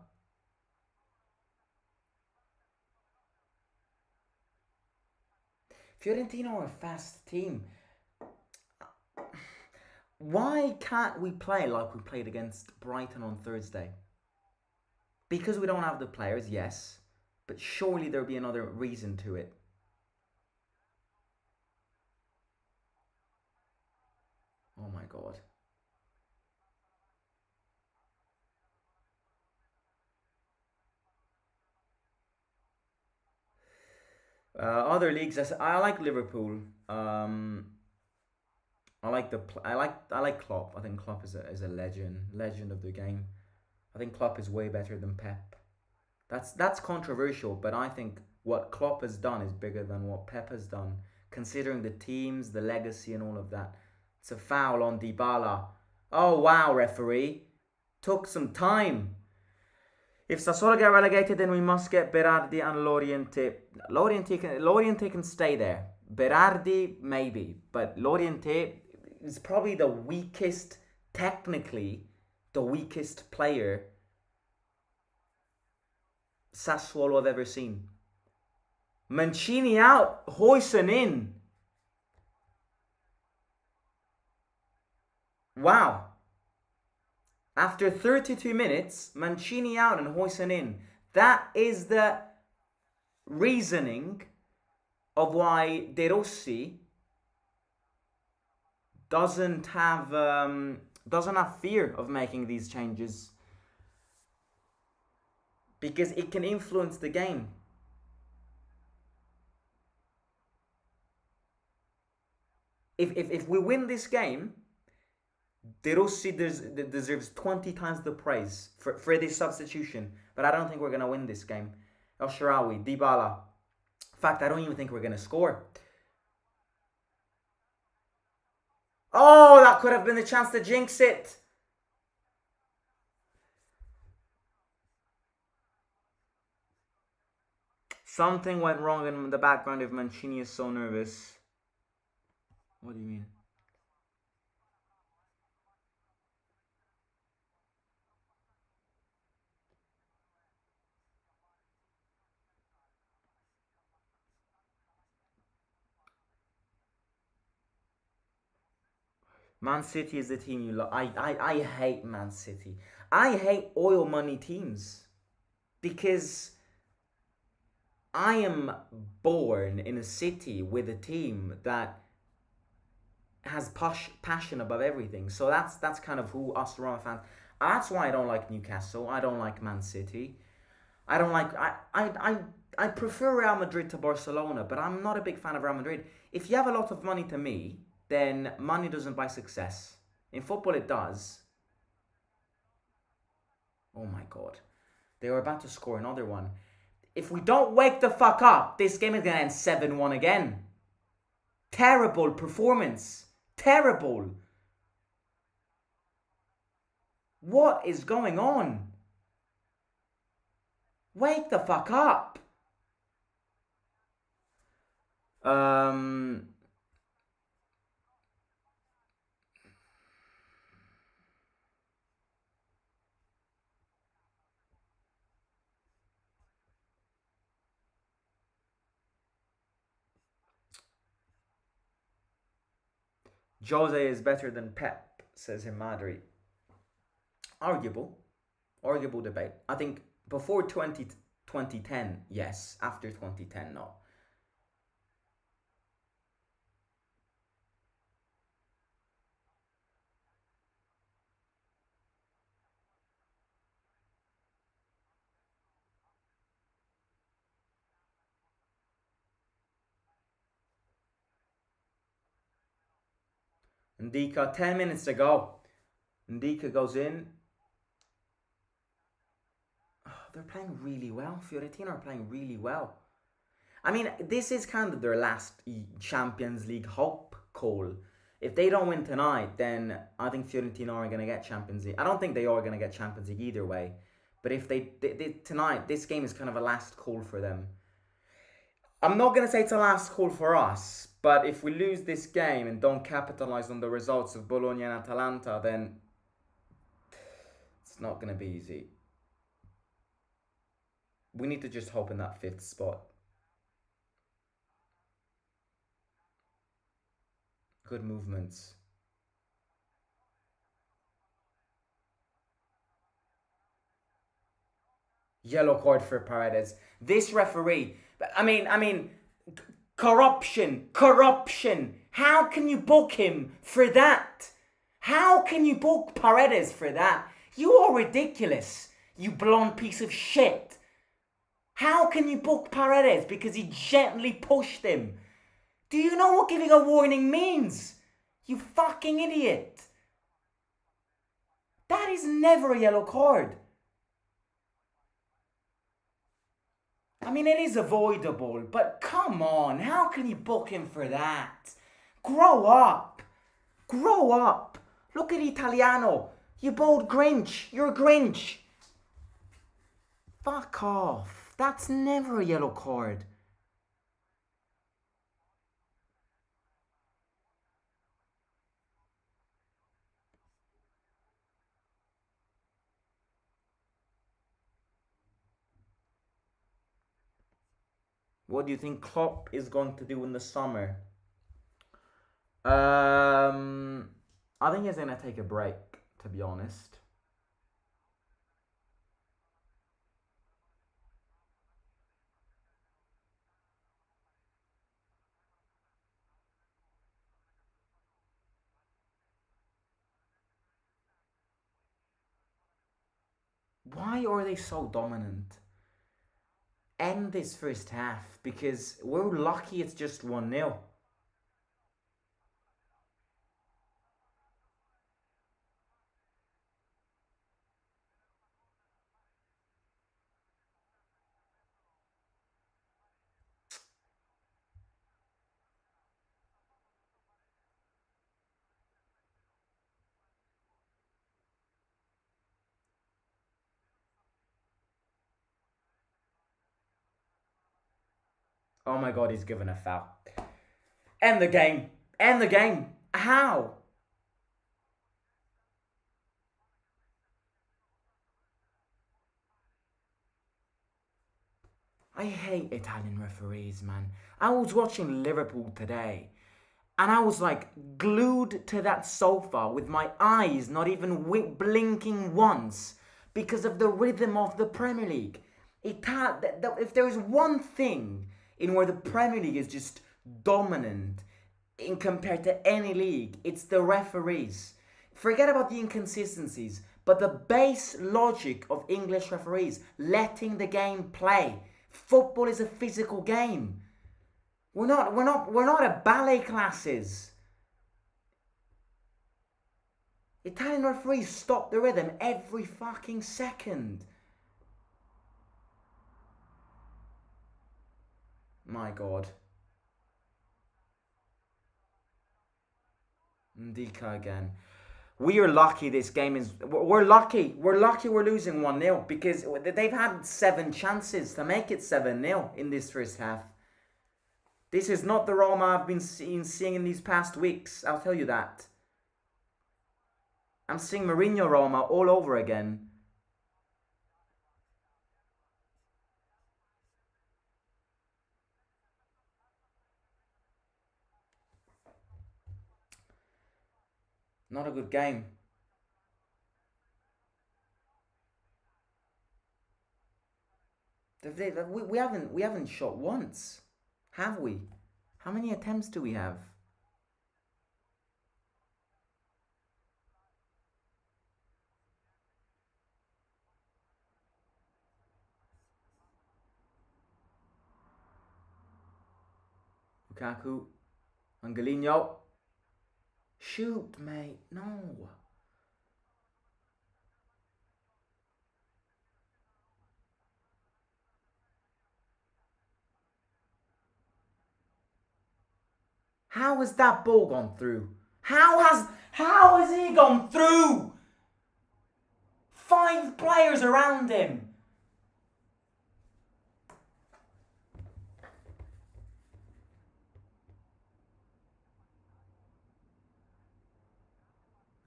Fiorentina are a fast team. Why can't we play like we played against Brighton on Thursday? Because we don't have the players, yes. But surely there'll be another reason to it. Oh my god. Other leagues, I like Liverpool. I like Klopp. I think Klopp is a legend of the game. I think Klopp is way better than Pep. That's controversial, but I think what Klopp has done is bigger than what Pep has done, considering the teams, the legacy, and all of that. It's a foul on Dybala. Oh wow, referee, took some time. If Sassuolo get relegated, then we must get Berardi and Loriente. Loriente can stay there. Berardi, maybe. But Loriente is probably the weakest, technically, the weakest player Sassuolo have ever seen. Mancini out, Huijsen in. Wow. After 32 minutes, Mancini out and Huijsen in. That is the reasoning of why De Rossi doesn't have fear of making these changes, because it can influence the game. If we win this game, De Rossi deserves 20 times the praise for this substitution. But I don't think we're going to win this game. El Shaarawy, Dybala. In fact, I don't even think we're going to score. Oh, that could have been the chance to jinx it. Something went wrong in the background if Mancini is so nervous. What do you mean? Man City is the team you love. I hate Man City. I hate oil money teams because I am born in a city with a team that has passion above everything. So that's kind of who us Roma fans. That's why I don't like Newcastle. I don't like Man City. I don't like I prefer Real Madrid to Barcelona, but I'm not a big fan of Real Madrid. If you have a lot of money to me, then money doesn't buy success. In football it does. Oh my god. They were about to score another one. If we don't wake the fuck up, this game is gonna end 7-1 again. Terrible performance. Terrible. What is going on? Wake the fuck up. Um, Jose is better than Pep, says Himadri. Arguable. Arguable debate. I think before 2010, yes. After 2010, no. Ndika, 10 minutes to go. Ndika goes in. Oh, they're playing really well. Fiorentina are playing really well. I mean, this is kind of their last Champions League hope call. If they don't win tonight, then I think Fiorentina are going to get Champions League. I don't think they are going to get Champions League either way. But if they tonight, this game is kind of a last call for them. I'm not going to say it's a last call for us, but if we lose this game and don't capitalize on the results of Bologna and Atalanta, then it's not going to be easy. We need to just hope in that fifth spot. Good movements. Yellow card for Paredes. This referee, I mean, corruption. How can you book him for that? How can you book Paredes for that? You are ridiculous, you blonde piece of shit. How can you book Paredes because he gently pushed him? Do you know what giving a warning means? You fucking idiot. That is never a yellow card. I mean, it is avoidable, but come on, how can you book him for that? Grow up. Grow up. Look at Italiano. You bold Grinch. You're a Grinch. Fuck off. That's never a yellow card. What do you think Klopp is going to do in the summer? I think he's gonna take a break, to be honest. Why are they so dominant? End this first half because we're lucky it's just 1-0. Oh my god, he's given a foul. End the game. End the game. How? I hate Italian referees, man. I was watching Liverpool today, And I was like glued to that sofa with my eyes not even blinking once because of the rhythm of the Premier League. If there is one thing in where the Premier League is just dominant in compared to any league, it's the referees. Forget about the inconsistencies, but the base logic of English referees letting the game play. Football is a physical game. We're not at ballet classes. Italian referees stop the rhythm every fucking second. My God. Ndika again. We are lucky this game is... We're lucky. We're lucky we're losing 1-0 because they've had 7 chances to make it 7-0 in this first half. This is not the Roma I've been seeing in these past weeks. I'll tell you that. I'm seeing Mourinho Roma all over again. Not a good game. We haven't shot once, have we? How many attempts do we have? Lukaku, Angelino. Shoot, mate. No. How has that ball gone through? How has he gone through? 5 players around him.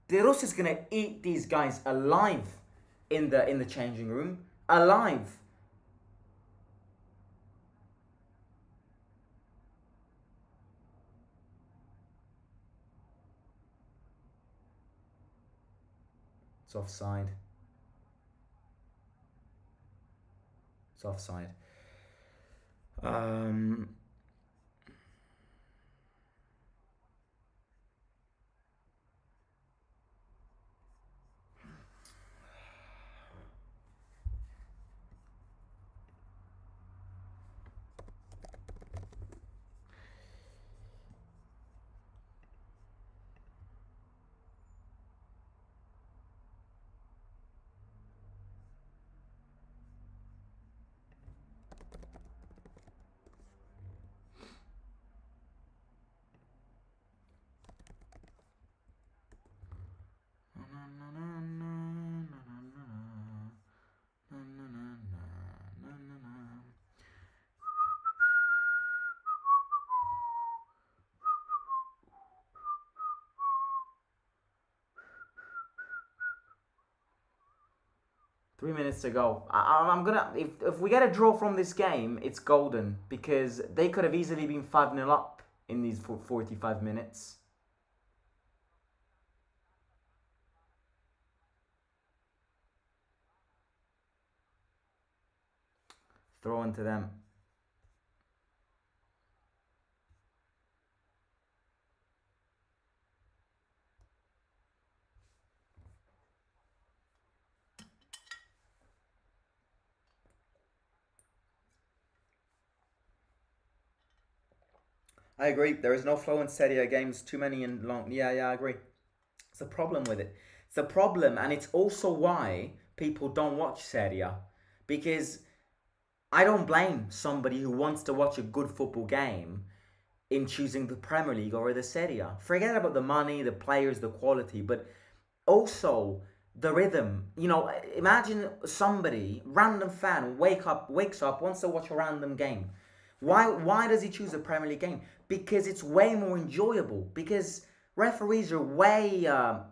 De Rossi is gonna eat these guys alive in the changing room. Alive. It's offside. It's offside. 3 minutes to go. I'm gonna if we get a draw from this game, it's golden because they could have easily been 5-0 up in these 45 minutes. Throw into them. I agree. There is no flow in Serie games. Too many and long. Yeah, I agree. It's a problem with it. It's a problem, and it's also why people don't watch Serie because I don't blame somebody who wants to watch a good football game in choosing the Premier League or the Serie. Forget about the money, the players, the quality, but also the rhythm. You know, imagine somebody, random fan, wakes up, wants to watch a random game. Why does he choose a Premier League game? Because it's way more enjoyable. Because referees are way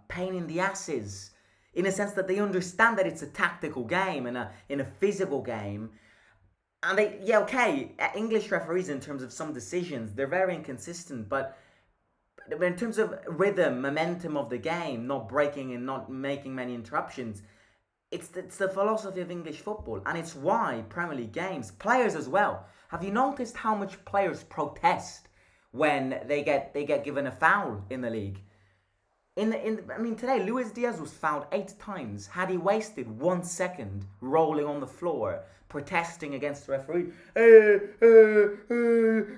pain in the asses, in a sense that they understand that it's a tactical game and in a physical game. And English referees in terms of some decisions, they're very inconsistent, but in terms of rhythm, momentum of the game, not breaking and not making many interruptions, it's the philosophy of English football, and it's why Premier League games, players as well. Have you noticed how much players protest when they get given a foul in the league? I mean, today Luis Diaz was fouled 8 times. Had he wasted 1 second rolling on the floor protesting against the referee,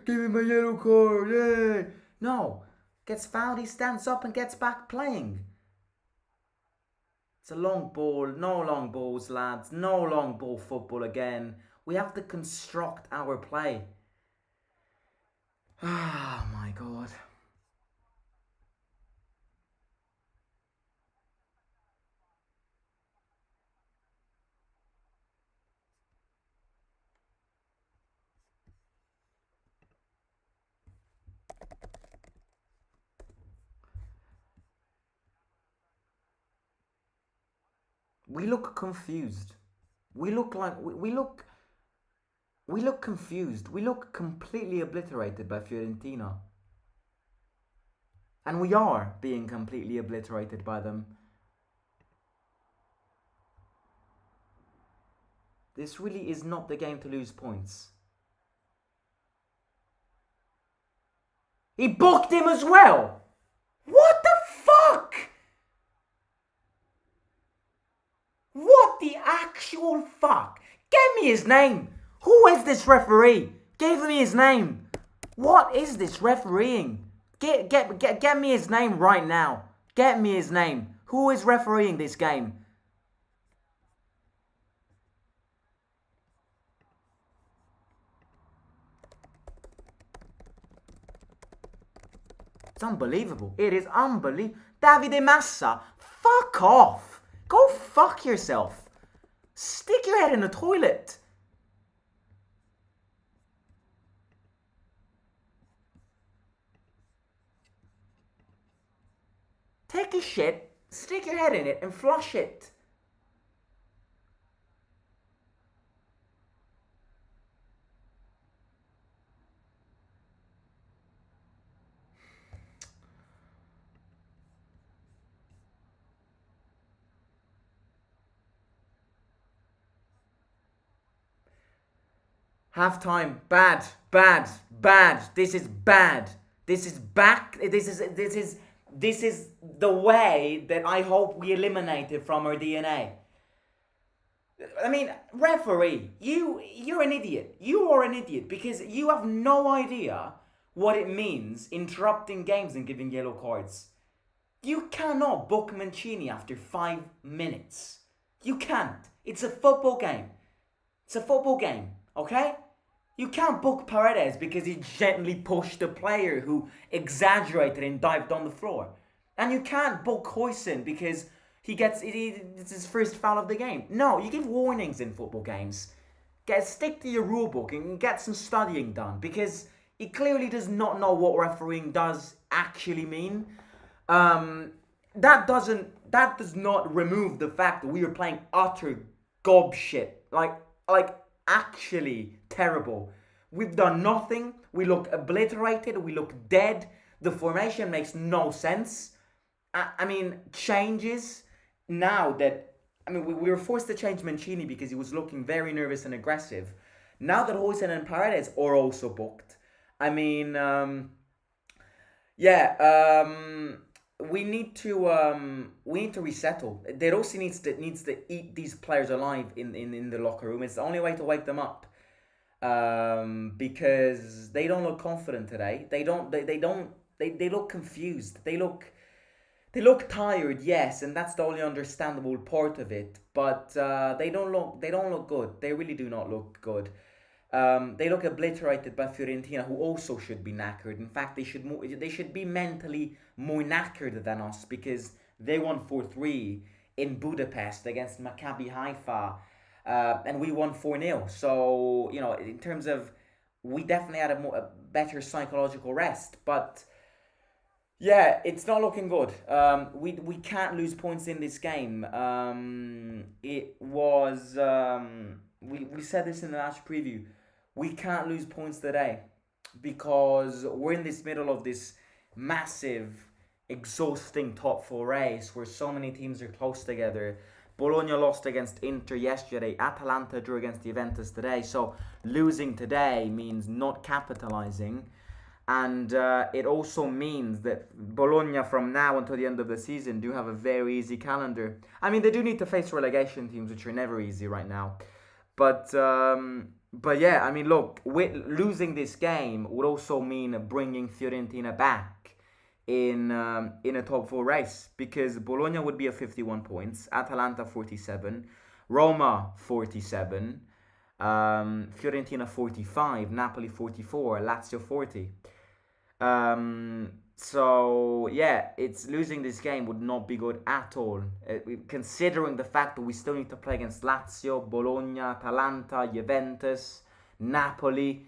give me my yellow card, no, gets fouled, he stands up and gets back playing. It's a long ball, no long balls, lads, no long ball football again. We have to construct our play. Oh my god. We look confused. We look like we look confused. We look completely obliterated by Fiorentina. And we are being completely obliterated by them. This really is not the game to lose points. He booked him as well! What the fuck? What the actual fuck? Get me his name! Who is this referee? Give me his name! What is this refereeing? Get me his name right now. Get me his name. Who is refereeing this game? It's unbelievable. It is unbelievable. Davide Massa, fuck off. Go fuck yourself. Stick your head in the toilet. Take a shit, stick your head in it and flush it. Half time, bad, bad, bad. This is bad. This is back. This is the way that I hope we eliminate it from our DNA. I mean, referee, you're an idiot. You are an idiot because you have no idea what it means interrupting games and giving yellow cards. You cannot book Mancini after 5 minutes. You can't. It's a football game. It's a football game, okay? You can't book Paredes because he gently pushed a player who exaggerated and dived on the floor. And you can't book Huijsen because it's his first foul of the game. No, you give warnings in football games. Stick to your rule book and get some studying done because he clearly does not know what refereeing does actually mean. That does not remove the fact that we are playing utter gob shit. Like actually terrible. We've done nothing. We look obliterated. We look dead. The formation makes no sense. I mean, changes now that... I mean, we were forced to change Mancini because he was looking very nervous and aggressive. Now that Huijsen and Paredes are also booked, I mean, we need to resettle. De Rossi needs to eat these players alive in the locker room. It's the only way to wake them up. Because they don't look confident today. They look confused. They look tired, yes, and that's the only understandable part of it. But they don't look good. They really do not look good. They look obliterated by Fiorentina, who also should be knackered. In fact, they should be mentally more knackered than us because they won 4-3 in Budapest against Maccabi Haifa, and we won 4-0. So in terms of, we definitely had a better psychological rest, but. Yeah, it's not looking good. We can't lose points in this game. It was we said this in the last preview. We can't lose points today because we're in this middle of this massive, exhausting top four race where so many teams are close together. Bologna lost against Inter yesterday. Atalanta drew against Juventus today. So losing today means not capitalizing. And it also means that Bologna from now until the end of the season do have a very easy calendar. I mean, they do need to face relegation teams, which are never easy right now. But yeah, I mean, look, losing this game would also mean bringing Fiorentina back in a top four race, because Bologna would be at 51 points, Atalanta 47, Roma 47, Fiorentina 45, Napoli 44, Lazio 40. So yeah, it's losing this game would not be good at all, considering the fact that we still need to play against Lazio, Bologna, Atalanta, Juventus, Napoli.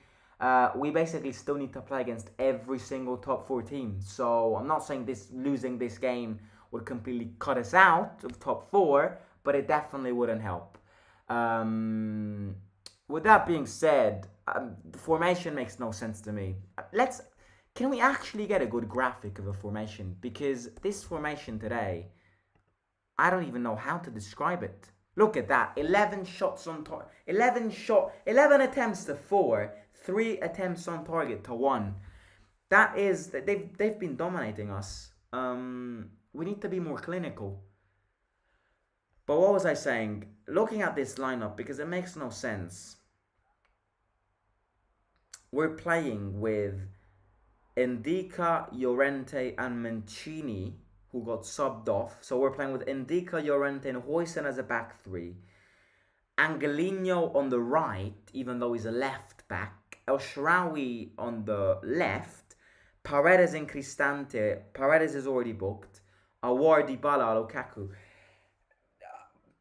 We basically still need to play against every single top four team. So I'm not saying losing this game would completely cut us out of top four, but it definitely wouldn't help. With that being said, the formation makes no sense to me. Can we actually get a good graphic of a formation? Because this formation today, I don't even know how to describe it. Look at that, 11 shots on target, 11 attempts to 4, 3 attempts on target to 1. That is, they've been dominating us. We need to be more clinical. But what was I saying? Looking at this lineup, because it makes no sense. We're playing with Indica, Llorente, and Mancini, who got subbed off. So we're playing with Indica, Llorente, and Huijsen as a back three. Angelino on the right, even though he's a left back. El Shaarawy on the left. Paredes and Cristante. Paredes is already booked. Aouar, Dybala, Lukaku.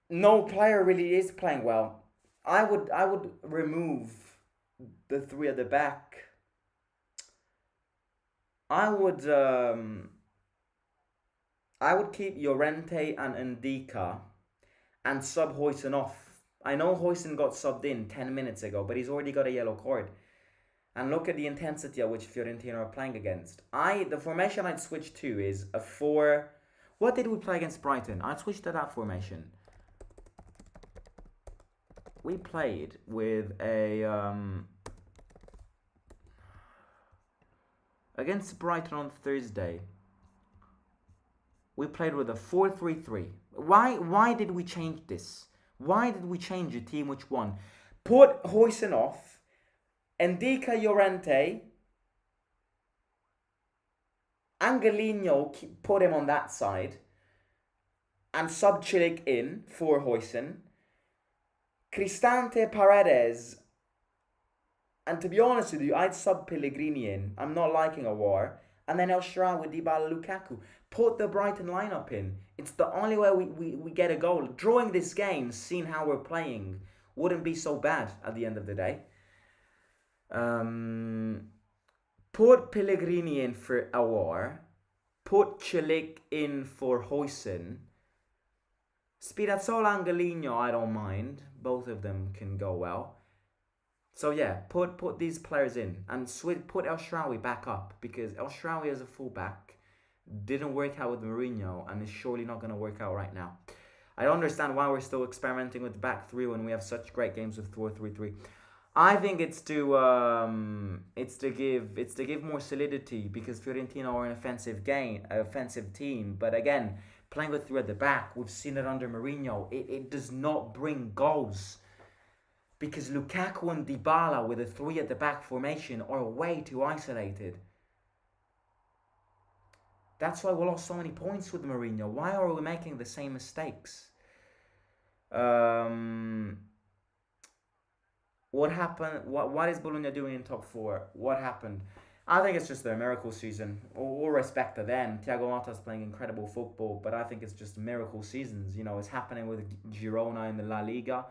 No player really is playing well. I would remove the three at the back. I would keep Llorente and Indica and sub Huijsen off. I know Huijsen got subbed in 10 minutes ago, but he's already got a yellow card. And look at the intensity at which Fiorentina are playing against. The formation I'd switch to is a 4. What did we play against Brighton? I'd switch to that formation. We played with a against Brighton on Thursday. We played with a 4-3-3. Why did we change this? Why did we change a team which won? Put Huijsen off, Indica, Llorente, Angelino, put him on that side, and sub Cilic in for Huijsen, Cristante, Paredes, and to be honest with you, I'd sub Pellegrini in. I'm not liking Aouar. And then El Shaarawy, Dybala, Lukaku. Put the Brighton lineup in. It's the only way we get a goal. Drawing this game, seeing how we're playing, wouldn't be so bad at the end of the day. Put Pellegrini in for Aouar. Put Cilic in for Huijsen. Spinazzola, Angelino, I don't mind. Both of them can go well. So yeah, put these players in and put El Shaarawy back up, because El Shaarawy as a fullback didn't work out with Mourinho and is surely not going to work out right now. I don't understand why we're still experimenting with back three when we have such great games with 4-3-3. I think it's to give more solidity, because Fiorentina are an offensive team. But again, playing with 3 at the back, we've seen it under Mourinho. It does not bring goals. Because Lukaku and Dybala with a 3 at the back formation are way too isolated. That's why we lost so many points with Mourinho. Why are we making the same mistakes? What happened? What is Bologna doing in top 4? What happened? I think it's just their miracle season. All respect to them. Thiago Motta's playing incredible football, but I think it's just miracle seasons. You know, it's happening with Girona in the La Liga.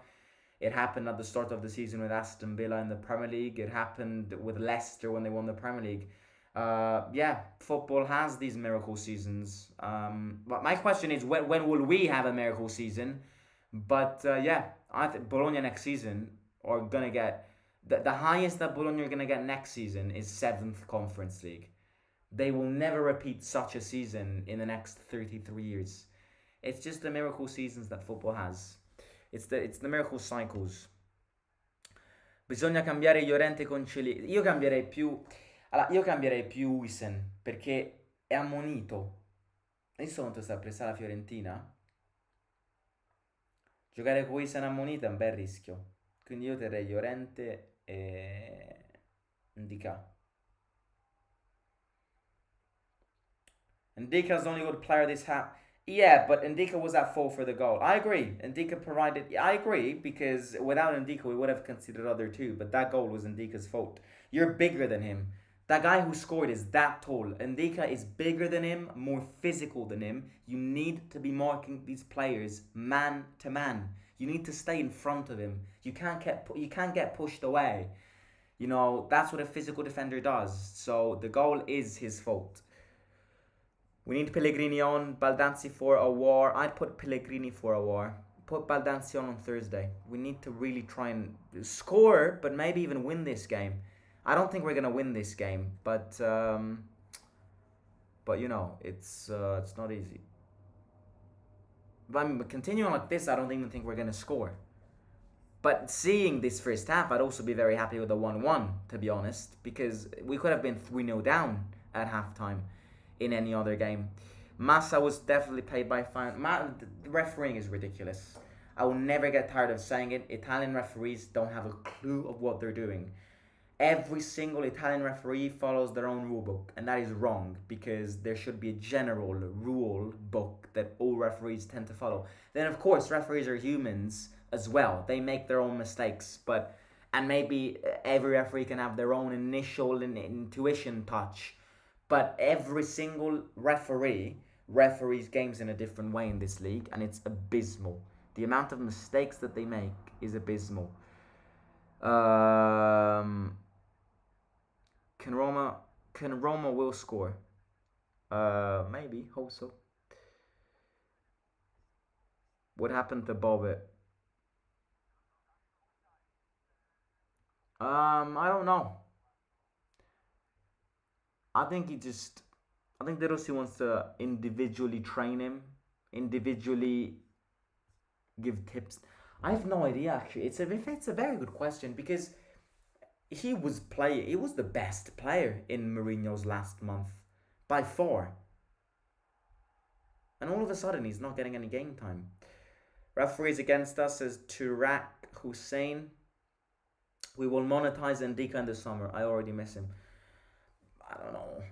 It happened at the start of the season with Aston Villa in the Premier League. It happened with Leicester when they won the Premier League. Yeah, football has these miracle seasons. But my question is, when will we have a miracle season? But yeah, I think Bologna next season are going to get... The highest that Bologna are going to get next season is 7th Conference League. They will never repeat such a season in the next 33 years. It's just the miracle seasons that football has. It's the miracle cycles. Bisogna cambiare Llorente con Celi. Io cambierei più Huijsen perché è ammonito. Adesso quanto sta presa la Fiorentina? Giocare con Huijsen ammonito è un bel rischio. Quindi io terrei Llorente e Ndika. Ndika's the only good player this half. Yeah, but Ndika was at fault for the goal. I agree. Ndika provided. I agree because without Ndika, we would have conceded other two. But that goal was Ndika's fault. You're bigger than him. That guy who scored is that tall. Ndika is bigger than him, more physical than him. You need to be marking these players man to man. You need to stay in front of him. You can't get pushed away. You know, that's what a physical defender does. So the goal is his fault. We need Pellegrini on, Baldanzi for a war. I'd put Pellegrini for a war. Put Baldanzi on Thursday. We need to really try and score, but maybe even win this game. I don't think we're gonna win this game, but you know, it's not easy. But I'm continuing like this. I don't even think we're gonna score. But seeing this first half, I'd also be very happy with a 1-1, to be honest, because we could have been 3-0 down at halftime in any other game. Massa was definitely played by fine. The refereeing is ridiculous. I will never get tired of saying it. Italian referees don't have a clue of what they're doing. Every single Italian referee follows their own rule book, and that is wrong because there should be a general rule book that all referees tend to follow. Then, of course, referees are humans as well. They make their own mistakes, and maybe every referee can have their own initial intuition touch. But every single referee referees games in a different way in this league, and it's abysmal. The amount of mistakes that they make is abysmal. Can Roma will score? Maybe. Hope so. What happened to Bobbit? I don't know. I think De Rossi wants to individually train him, individually give tips. I have no idea actually. It's a very good question because he was the best player in Mourinho's last month by far. And all of a sudden he's not getting any game time. Referees against us is Turak Hussein. We will monetize Ndika in the summer. I already miss him. I don't know.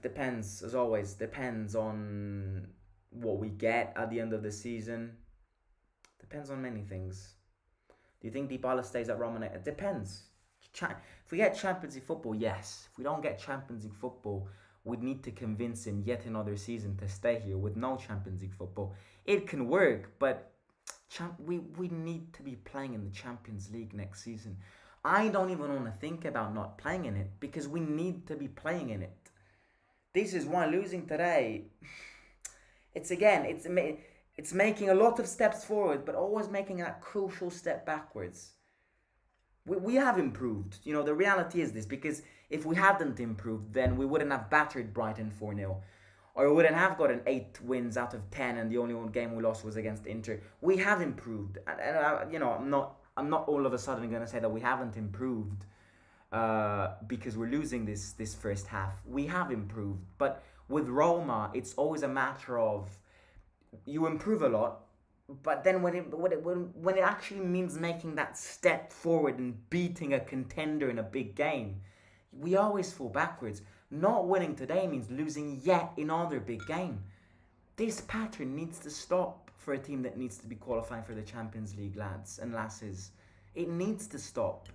Depends as always. Depends on what we get at the end of the season. Depends on many things. Do you think Dybala stays at Roma? It depends. If we get Champions League football, yes. If we don't get Champions League football, we'd need to convince him yet another season to stay here with no Champions League football. It can work, but we need to be playing in the Champions League next season. I don't even want to think about not playing in it because we need to be playing in it. This is why losing today, it's making a lot of steps forward, but always making that crucial step backwards. We have improved. You know, the reality is this, because if we hadn't improved, then we wouldn't have battered Brighton 4-0. Or we wouldn't have gotten 8 wins out of 10 and the only one game we lost was against Inter. We have improved. And you know, I'm not all of a sudden going to say that we haven't improved because we're losing this first half. We have improved. But with Roma, it's always a matter of you improve a lot, but then when it actually means making that step forward and beating a contender in a big game, we always fall backwards. Not winning today means losing yet another big game. This pattern needs to stop for a team that needs to be qualifying for the Champions League, lads and lasses. It needs to stop.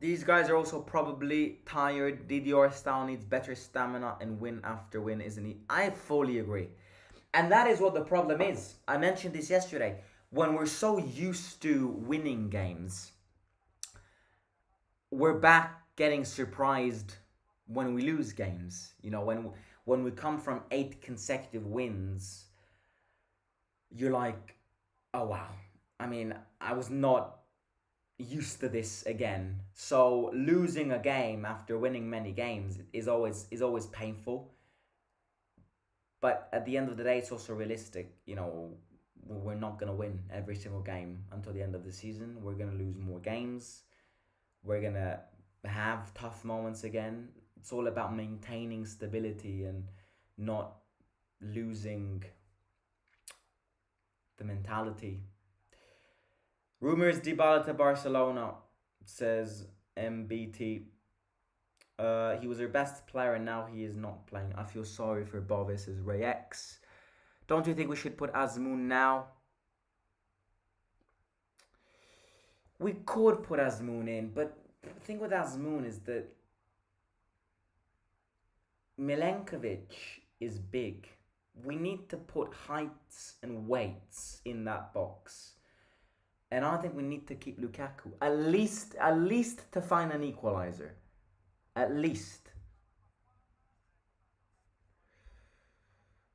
These guys are also probably tired. Didier style needs better stamina and win after win, isn't he? I fully agree. And that is what the problem is. I mentioned this yesterday. When we're so used to winning games, we're back getting surprised when we lose games. You know, when we come from 8 consecutive wins, you're like, oh wow. I mean, I was not used to this again. So losing a game after winning many games is always painful. But at the end of the day, it's also realistic. You know, we're not gonna win every single game until the end of the season. We're gonna lose more games. We're gonna have tough moments again. It's all about maintaining stability and not losing the mentality. Rumors Dybala to Barcelona, says MBT. He was their best player and now he is not playing. I feel sorry for Bobby, says Ray X. Don't you think we should put Azmoun now? We could put Azmoun in, but the thing with Azmoun is that Milenkovic is big. We need to put heights and weights in that box. And I think we need to keep Lukaku. At least to find an equalizer. At least.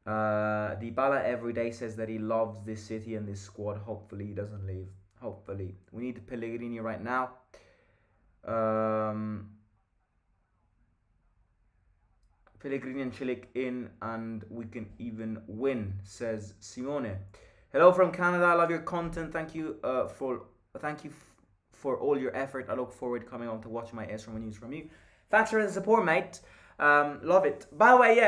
Dybala every day says that he loves this city and this squad. Hopefully he doesn't leave. Hopefully. We need Pellegrini right now. Pellegrini and Chilik in and we can even win, says Simone. Hello from Canada. I love your content. Thank you for all your effort. I look forward to coming on to watch my AS news from you. Thanks for the support, mate. Love it. By the way,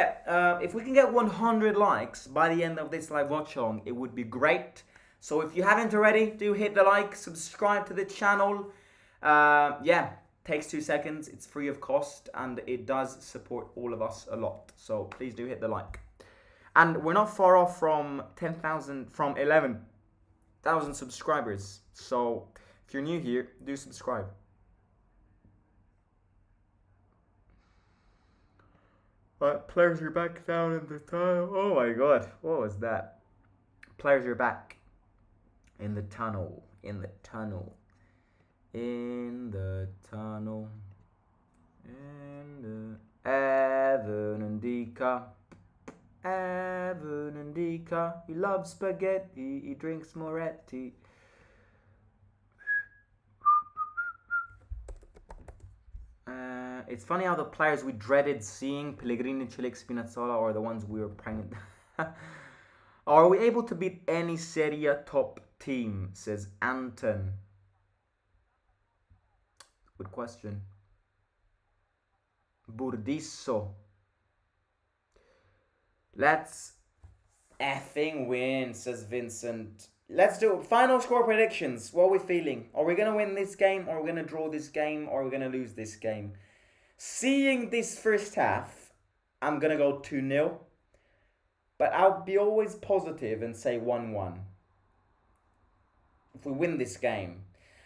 if we can get 100 likes by the end of this live watch along, it would be great. So if you haven't already, do hit the like, subscribe to the channel. Takes 2 seconds. It's free of cost and it does support all of us a lot. So please do hit the like. And we're not far off from 11,000 subscribers. So if you're new here, do subscribe. But players are back down in the tunnel. Oh my god, what was that? Players are back in the tunnel. In the tunnel. In the tunnel. In the Evan and Dika. Evan and Dika. He loves spaghetti. He drinks Moretti. It's funny how the players we dreaded seeing, Pellegrini, Chilik, Spinazzola, are the ones we were praying. Are we able to beat any Serie top team, says Anton. Good question. Burdisso. Let's effing win, says Vincent. Let's do final score predictions. What are we feeling? Are we going to win this game? Or are we going to draw this game? Or are we going to lose this game? Seeing this first half, I'm going to go 2-0. But I'll be always positive and say 1-1. If we win this game.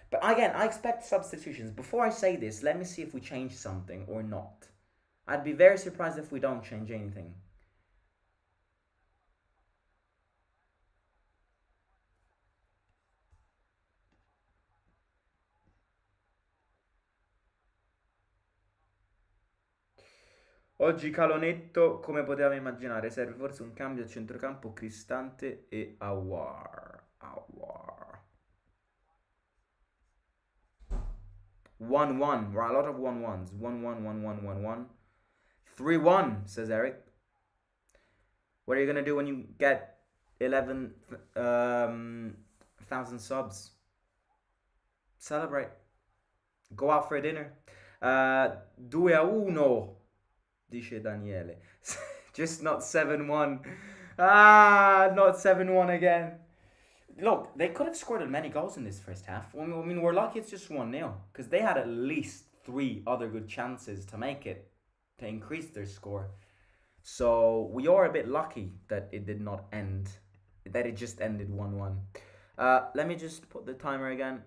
But again, I expect substitutions. Before I say this, let me see if we change something or not. I'd be very surprised if we don't change anything. Oggi Calonetto, come potevamo immaginare, serve forse un cambio a centrocampo, Cristante e Aouar. 1-1, right, a lot of 1-1s. 1-1, 1-1, 1-1. 3-1, says Eric. What are you going to do when you get 11,000 subs? Celebrate. Go out for a dinner. 2-1. Dice Daniele. Just not 7-1. Not 7-1 again. Look, they could have scored many goals in this first half. I mean, we're lucky it's just 1-0. Because they had at least 3 other good chances to make it. To increase their score. So, we are a bit lucky that it did not end. That it just ended 1-1. Let me just put the timer again.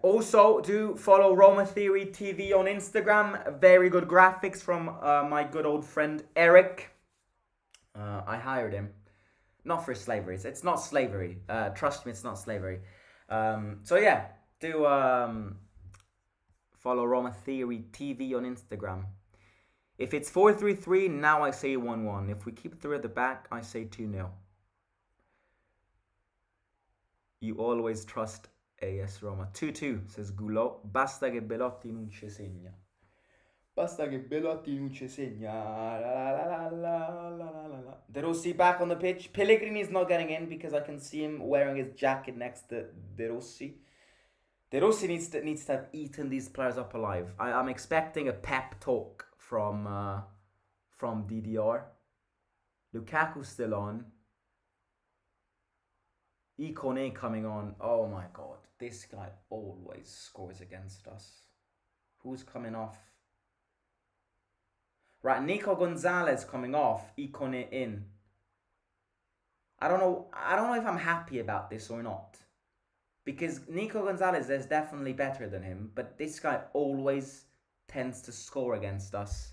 Also, do follow Roma Theory TV on Instagram. Very good graphics from my good old friend Eric. I hired him. not for slavery. It's not slavery. Trust me, it's not slavery. So yeah, do follow Roma Theory TV on Instagram. If it's 4-3-3, now I say 1-1. If we keep 3 at the back, I say 2-0. You always trust AS Roma. 2-2, says Gulot. Basta che Belotti non ci segna. Basta che Belotti non ci segna. La, la, la, la. De Rossi back on the pitch. Pellegrini is not getting in because I can see him wearing his jacket next to De Rossi. De Rossi needs to have eaten these players up alive. I'm expecting a pep talk from DDR. Lukaku's still on. Ikone coming on. Oh my god, this guy always scores against us. Who's coming off? Right, Nico Gonzalez coming off. Ikone in. I don't know if I'm happy about this or not. Because Nico Gonzalez is definitely better than him, but this guy always tends to score against us.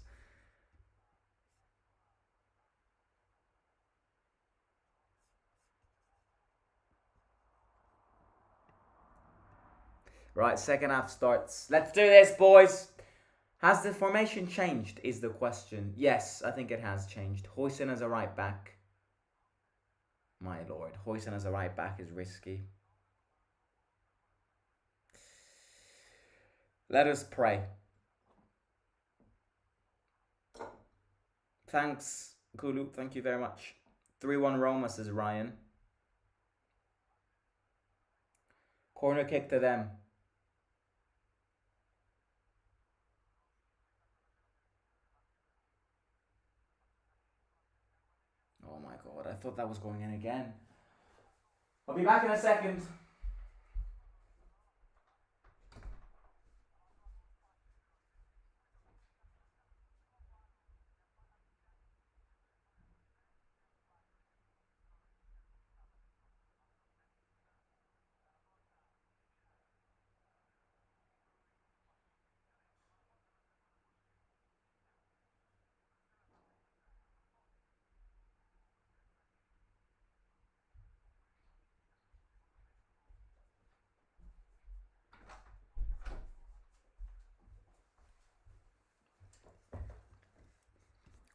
Right, second half starts. Let's do this, boys. Has the formation changed, is the question. Yes, I think it has changed. Huijsen as a right back. My lord, Huijsen as a right back is risky. Let us pray. Thanks, Kulu. Thank you very much. 3-1 Roma, says Ryan. Corner kick to them. Oh my god, I thought that was going in again. I'll be back in a second.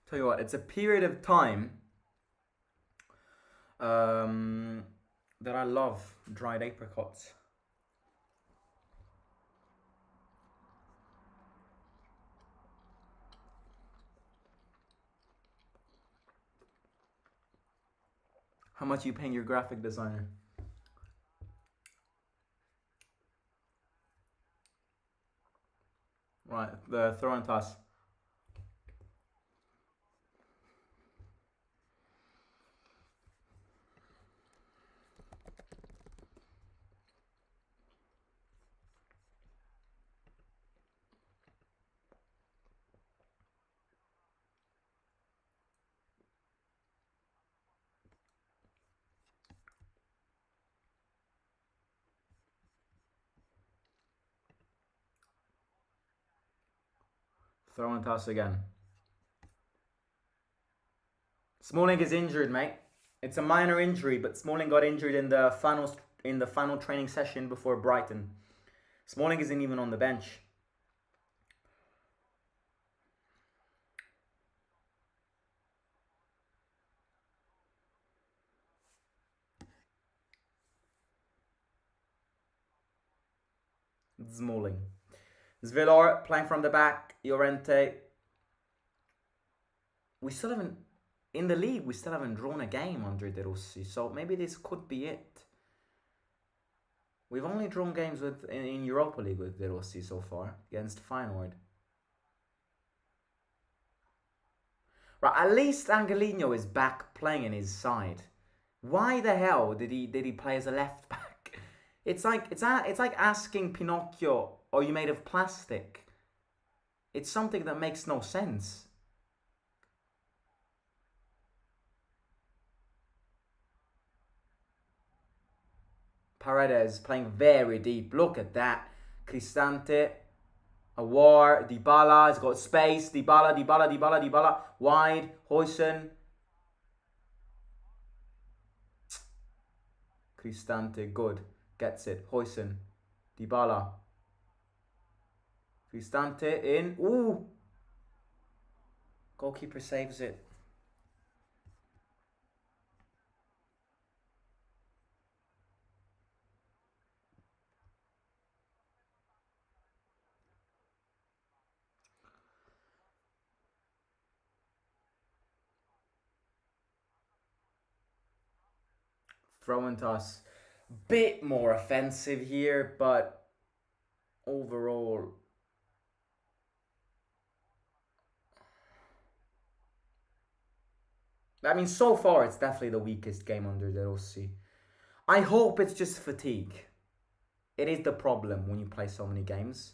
Tell you what, it's a period of time that I love dried apricots. How much are you paying your graphic designer? Right, the throw and toss. Throw and toss again. Smalling is injured, mate. It's a minor injury, but Smalling got injured in the final training session before Brighton. Smalling isn't even on the bench. Smalling. Zvilar playing from the back. Llorente. We still haven't, in the league, we still haven't drawn a game under De Rossi, so maybe this could be it. We've only drawn games in Europa League with De Rossi so far, against Feyenoord. Right, at least Angelino is back playing in his side. Why the hell did he play as a left back? It's like asking Pinocchio, are you made of plastic? It's something that makes no sense. Paredes playing very deep. Look at that. Cristante. Awar. Dybala has got space. Dybala. Wide. Huijsen. Cristante, good. Gets it. Hoyson. Dybala. Cristante in. Ooh! Goalkeeper saves it. Throwing toss. Bit more offensive here, but overall. I mean, so far it's definitely the weakest game under De Rossi. I hope it's just fatigue. It is the problem when you play so many games.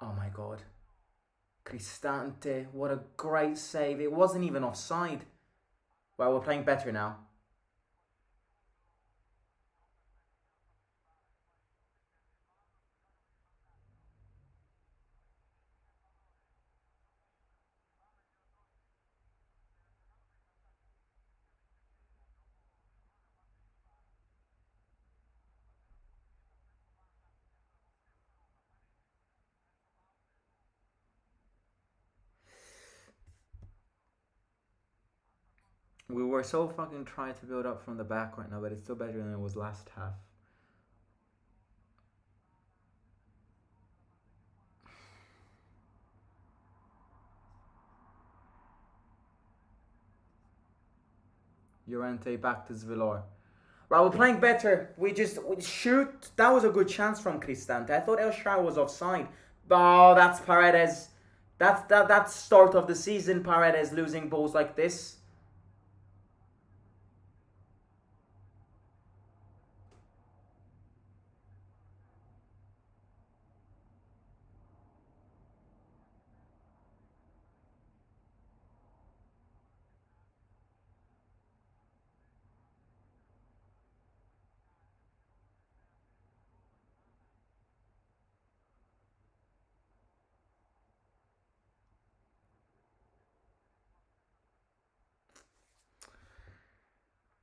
Oh my god. Cristante, what a great save. It wasn't even offside. Well, we're playing better now. We were so fucking trying to build up from the back right now, but it's still better than it was last half. Llorente back to Zvilor. Right, we're playing better. We shoot. That was a good chance from Cristante. I thought El Shaarawy was offside. Oh, that's Paredes. That's start of the season. Paredes losing balls like this.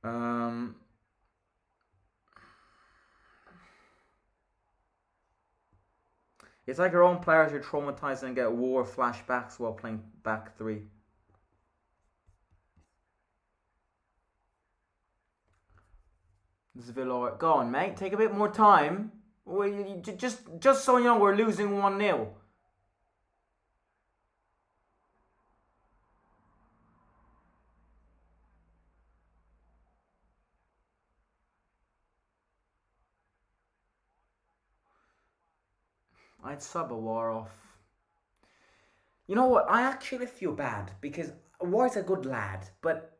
Um, it's like our own players are traumatized and get war flashbacks while playing back three. Zvilor, go on, mate. Take a bit more time. Just so you know, we're losing 1-0. I'd sub Awar off. You know what? I actually feel bad because Awar's a good lad, but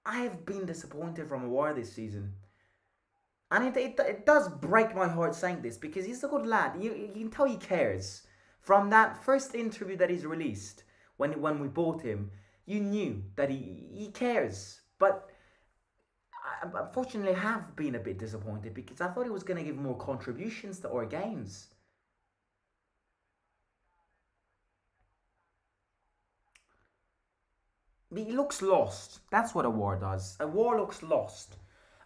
I have been disappointed from Awar this season. And it does break my heart saying this because he's a good lad. You can tell he cares. From that first interview that he's released, when we bought him, you knew that he cares. But I unfortunately have been a bit disappointed because I thought he was going to give more contributions to our games. He looks lost. That's what a war does. A war looks lost.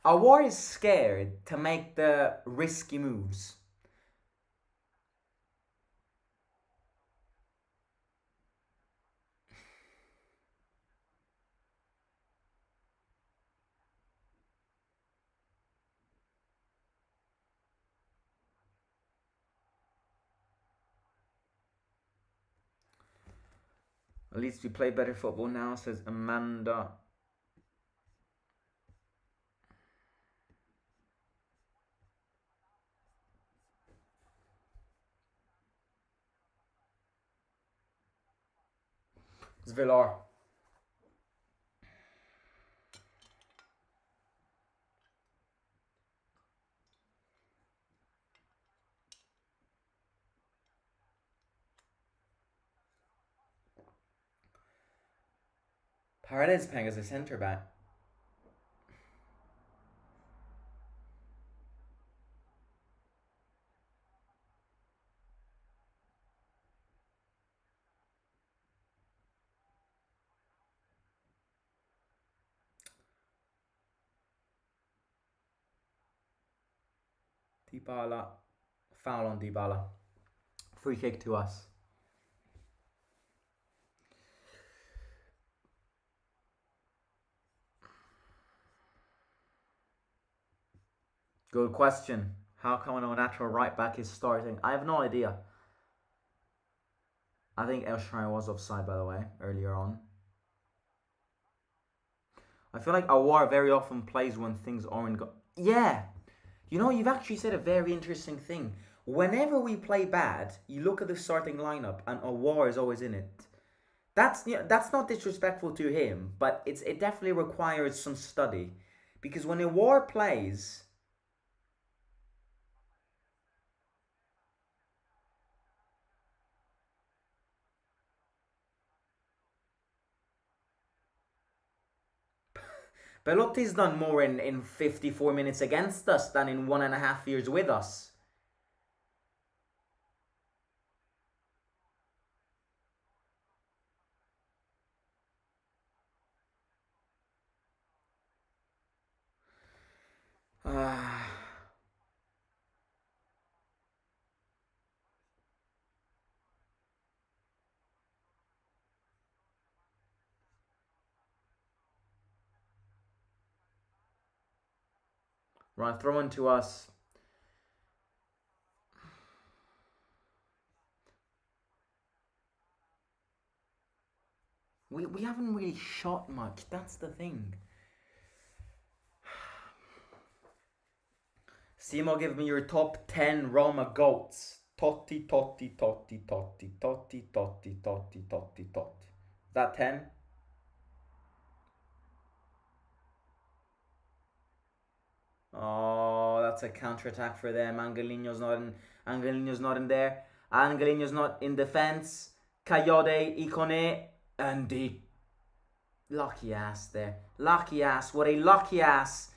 A war is scared to make the risky moves. At least we play better football now, says Amanda. It's Villar. Paredes playing as a centre back. Dybala. Foul on Dybala. Free kick to us. Good question. How come a natural right back is starting? I have no idea. I think El Shaarawy was offside, by the way, earlier on. I feel like Awar very often plays when things aren't go. Yeah! You know, you've actually said a very interesting thing. Whenever we play bad, you look at the starting lineup and Awar is always in it. That's not disrespectful to him, but it definitely requires some study. Because when Awar plays, Belotti's done more in 54 minutes against us than in 1.5 years with us. Right, throw into us. We haven't really shot much. That's the thing. Simo, give me your top 10 Roma goats. Totti, Totti, Totti, Totti, Totti, Totti, Totti, Totti, Totti. Is that 10? Oh, that's a counter-attack for them. Angelino's not in there. Angelino's not in defense. Coyote, Ikone, and the lucky ass there. Lucky ass. What a lucky ass.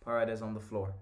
Paredes on the floor.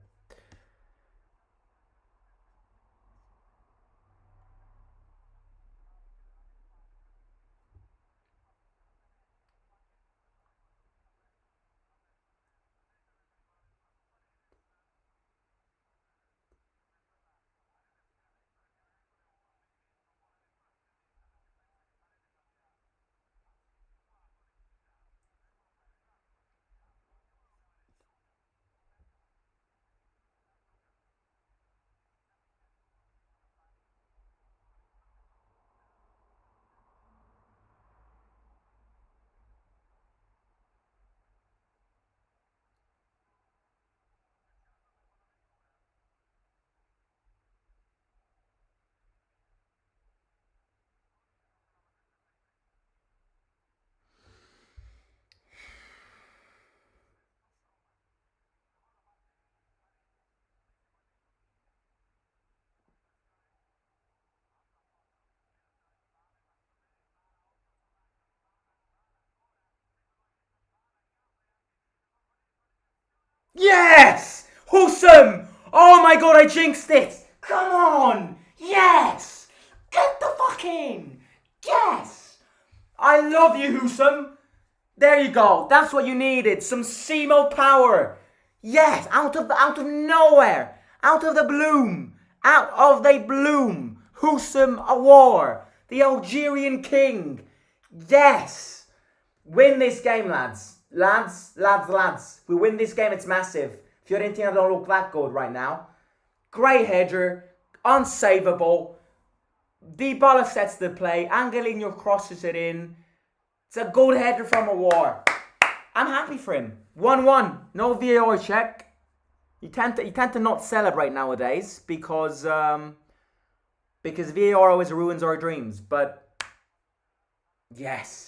Yes! Husam! Oh my god, I jinxed it! Come on! Yes! Get the fuck in! Yes! I love you, Husam! There you go. That's what you needed. Some Simo power. Yes, out of nowhere. Out of the bloom. Out of the bloom. Husam Awar. The Algerian king. Yes! Win this game, lads. Lads. We win this game, it's massive. Fiorentina don't look that good right now. Great header. Unsavable. Dybala sets the play. Angelino crosses it in. It's a good header from Awar. I'm happy for him. 1-1. No VAR check. You tend to not celebrate nowadays because VAR always ruins our dreams. But yes.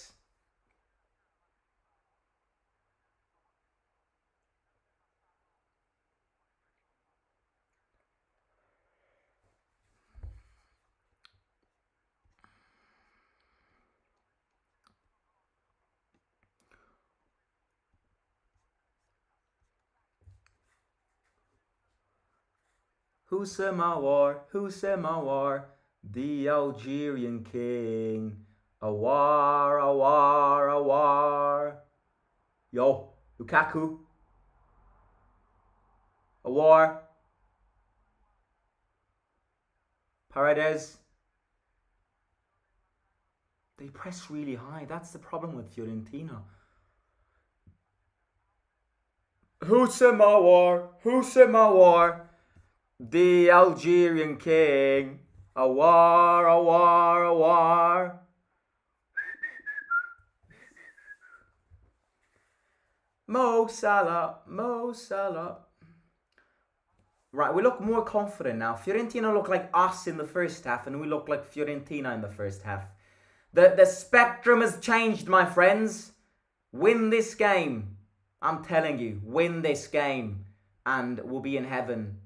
Husam Awar. The Algerian king. A war, a war, a war. Yo, Lukaku. A war. Paredes. They press really high. That's the problem with Fiorentina. Who said my war? Who said my war? The Algerian king. A war, a war, a war. Mo Salah, Mo Salah. Right, we look more confident now. Fiorentina look like us in the first half, and we look like Fiorentina in the first half. The spectrum has changed, my friends. Win this game. I'm telling you, win this game, and we'll be in heaven.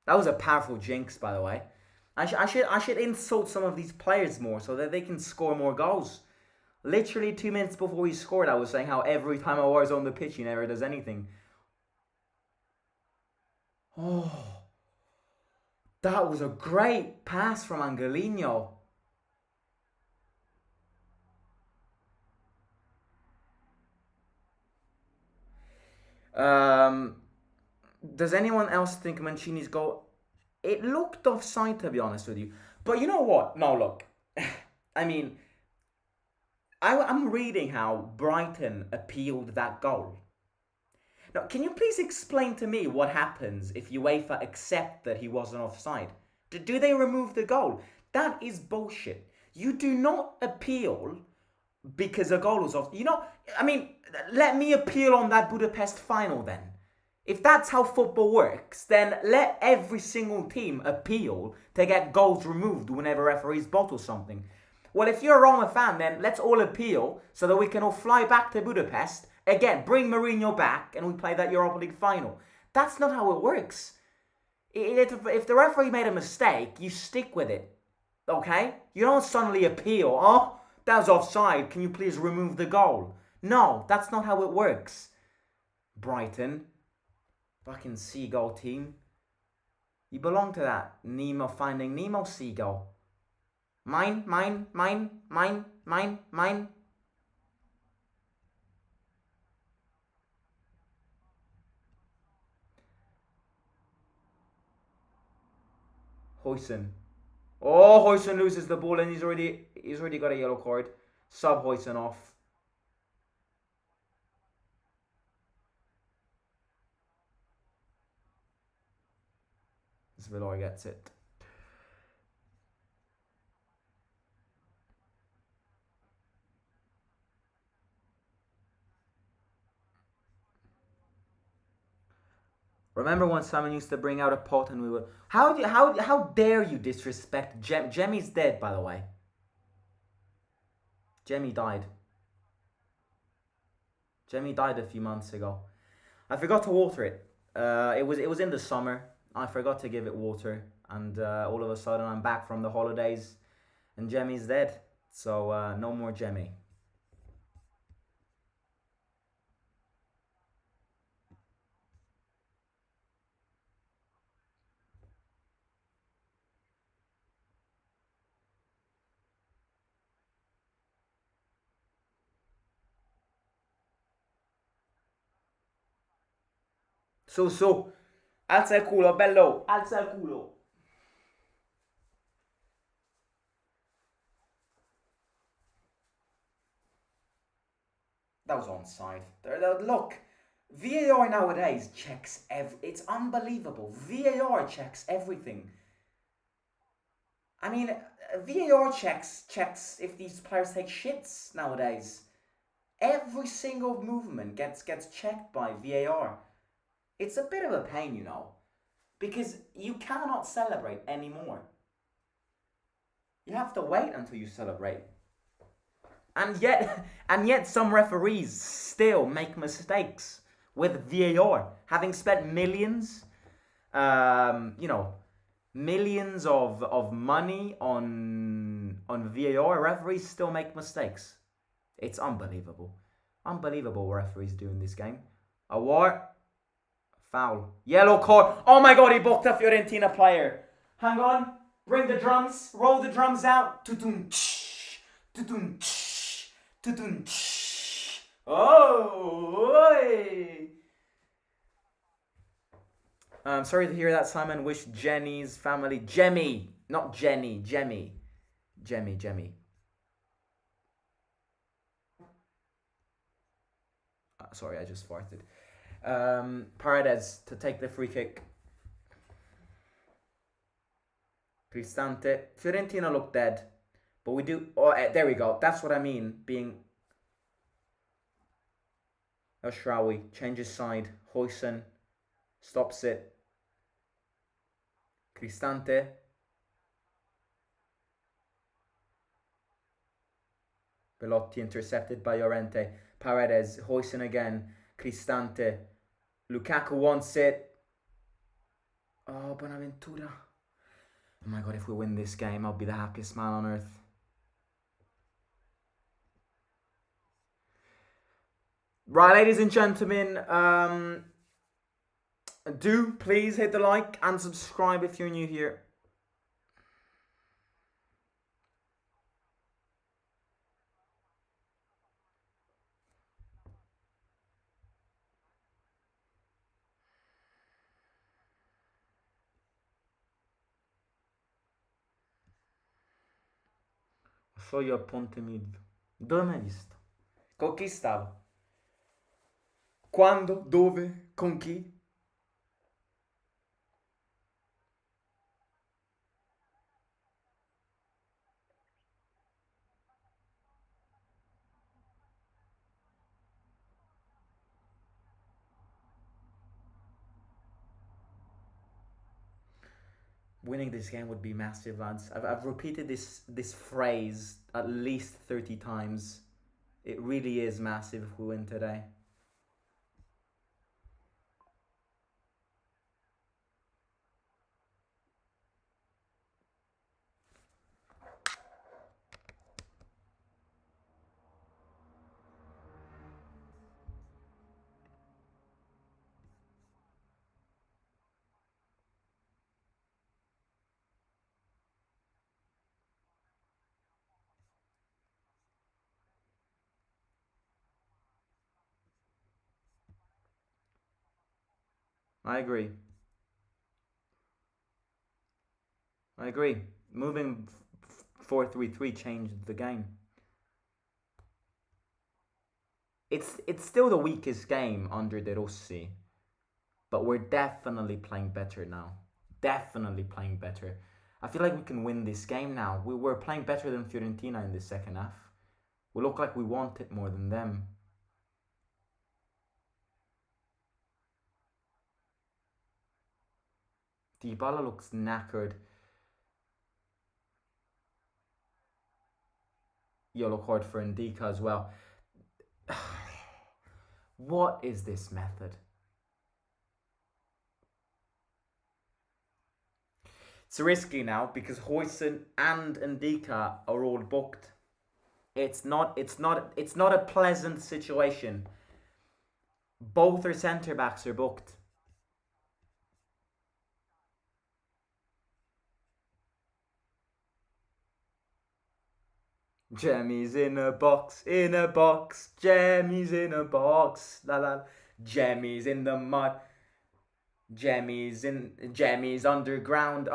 That was a powerful jinx, by the way. I should insult some of these players more so that they can score more goals. Literally 2 minutes before he scored, I was saying how every time I was on the pitch, he never does anything. Oh, that was a great pass from Angelino. Um, does anyone else think Mancini's goal? It looked offside, to be honest with you. But you know what? No, look. I mean, I'm reading how Brighton appealed that goal. Now, can you please explain to me what happens if UEFA accept that he wasn't offside? Do they remove the goal? That is bullshit. You do not appeal because a goal was off. You know, I mean, let me appeal on that Budapest final then. If that's how football works, then let every single team appeal to get goals removed whenever referees bottle something. Well, if you're a Roma fan, then let's all appeal so that we can all fly back to Budapest. Again, bring Mourinho back and we play that Europa League final. That's not how it works. If the referee made a mistake, you stick with it. Okay? You don't suddenly appeal. Oh, that was offside. Can you please remove the goal? No, that's not how it works. Brighton. Fucking seagull team. You belong to that Nemo Finding Nemo seagull. Mine, mine, mine, mine, mine, mine. Hoyson. Oh, Hoyson loses the ball and he's already got a yellow card. Sub Hoyson off. Villar gets it. Remember when someone used to bring out a pot and we were... How dare you disrespect Jemmy's dead, by the way. Jemmy died. Jemmy died a few months ago. I forgot to water it. It was in the summer. I forgot to give it water. And all of a sudden I'm back from the holidays and Jemmy's dead. So no more Jemmy. Su, alza il culo, bello, alza il culo. That was onside. Look, VAR nowadays checks it's unbelievable. VAR checks everything. I mean, VAR checks if these players take shits nowadays. Every single movement gets checked by VAR. It's a bit of a pain, you know, because you cannot celebrate anymore. You have to wait until you celebrate. And yet some referees still make mistakes with VAR, having spent millions. you know, millions of money on VAR. Referees still make mistakes. It's unbelievable. Unbelievable what referees do in this game. A what? Foul. Yellow card. Oh my god, he booked a Fiorentina player. Hang on. Bring the drums. Roll the drums out. Tudum tsh. Tudum tsh. Tudum tsh. Oh. Oy. I'm sorry to hear that, Simon. Wish Jenny's family... Jemmy. Not Jenny. Jemmy. Jemmy. Sorry, I just farted. Paredes to take the free kick. Cristante. Fiorentina look dead. But we do... Oh, there we go. That's what I mean. Being... Ashrawi changes side. Hoysen stops it. Cristante. Belotti intercepted by Llorente. Paredes. Hoysen again. Cristante. Lukaku wants it. Oh, Bonaventura. Oh my god, if we win this game, I'll be the happiest man on earth. Right, ladies and gentlemen, do please hit the like and subscribe if you're new here. So io a Ponte Milvio. Dove mi hai visto? Con chi stavo? Quando? Dove? Con chi? Winning this game would be massive, lads. I've repeated this phrase at least 30 times. It really is massive if we win today. I agree. Moving 4-3-3 changed the game. It's still the weakest game under De Rossi, but we're definitely playing better now. Definitely playing better. I feel like we can win this game now. We were playing better than Fiorentina in the second half. We look like we want it more than them. Dybala looks knackered. Yellow card for Ndika as well. What is this method? It's risky now because Hoysen and Ndika are all booked. It's not a pleasant situation. Both our centre backs are booked. Jemmy's in a box, Jemmy's in a box, la la. Jemmy's in the mud. Jemmy's underground,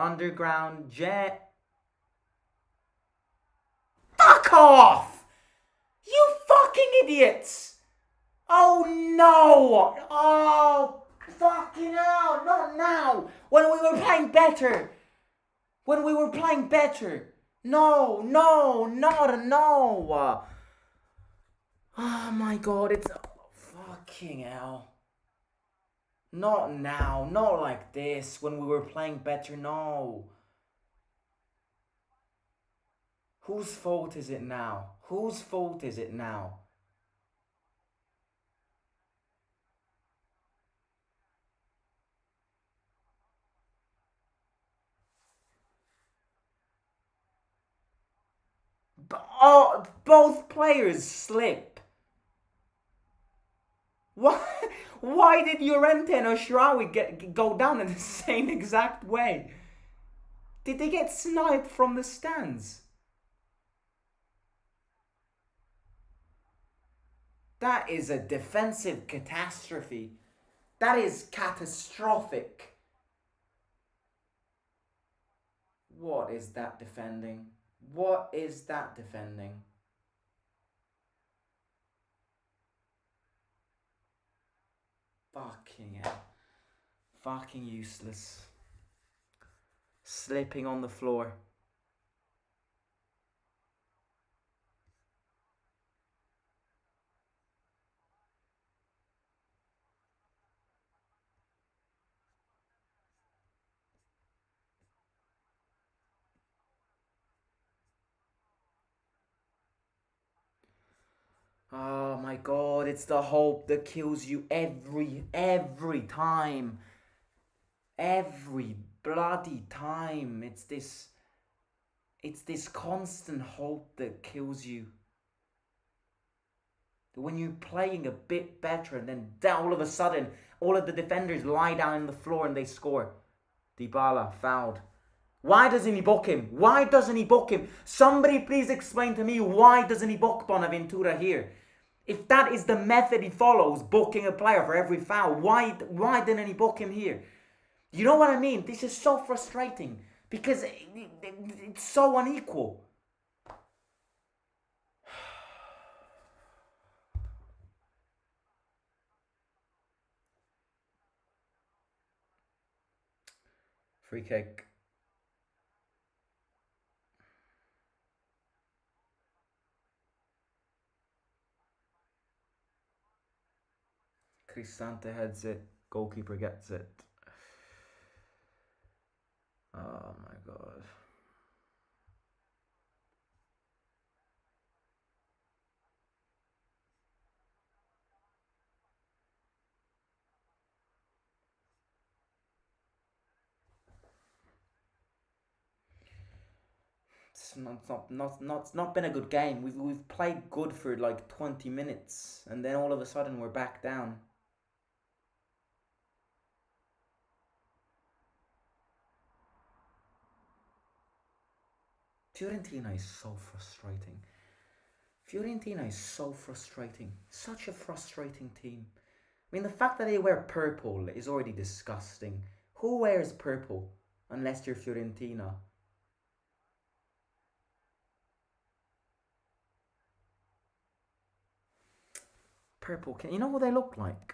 Fuck off! You fucking idiots! Oh no! Oh, fucking hell, not now! When we were playing better! No, not a no! Oh my god, it's... fucking hell. Not now, not like this, when we were playing better, no. Whose fault is it now? Oh, both players slip. Why? Why did Llorente and Ashrawi go down in the same exact way? Did they get sniped from the stands? That is a defensive catastrophe. That is catastrophic. What is that defending? What is that defending? Fucking hell. Fucking useless. Slipping on the floor. Oh my god, it's the hope that kills you every time. Every bloody time. It's this constant hope that kills you. When you're playing a bit better and then all of a sudden all of the defenders lie down on the floor and they score. Dybala fouled. Why doesn't he book him? Why doesn't he book him? Somebody please explain to me, why doesn't he book Bonaventura here? If that is the method he follows, booking a player for every foul, why didn't he book him here? You know what I mean? This is so frustrating because it's so unequal. Free kick. Cristante heads it. Goalkeeper gets it. Oh my god. It's not been a good game. We've played good for like 20 minutes and then all of a sudden we're back down. Fiorentina is so frustrating. Fiorentina is so frustrating. Such a frustrating team. I mean, the fact that they wear purple is already disgusting. Who wears purple unless you're Fiorentina? Purple. You know what they look like?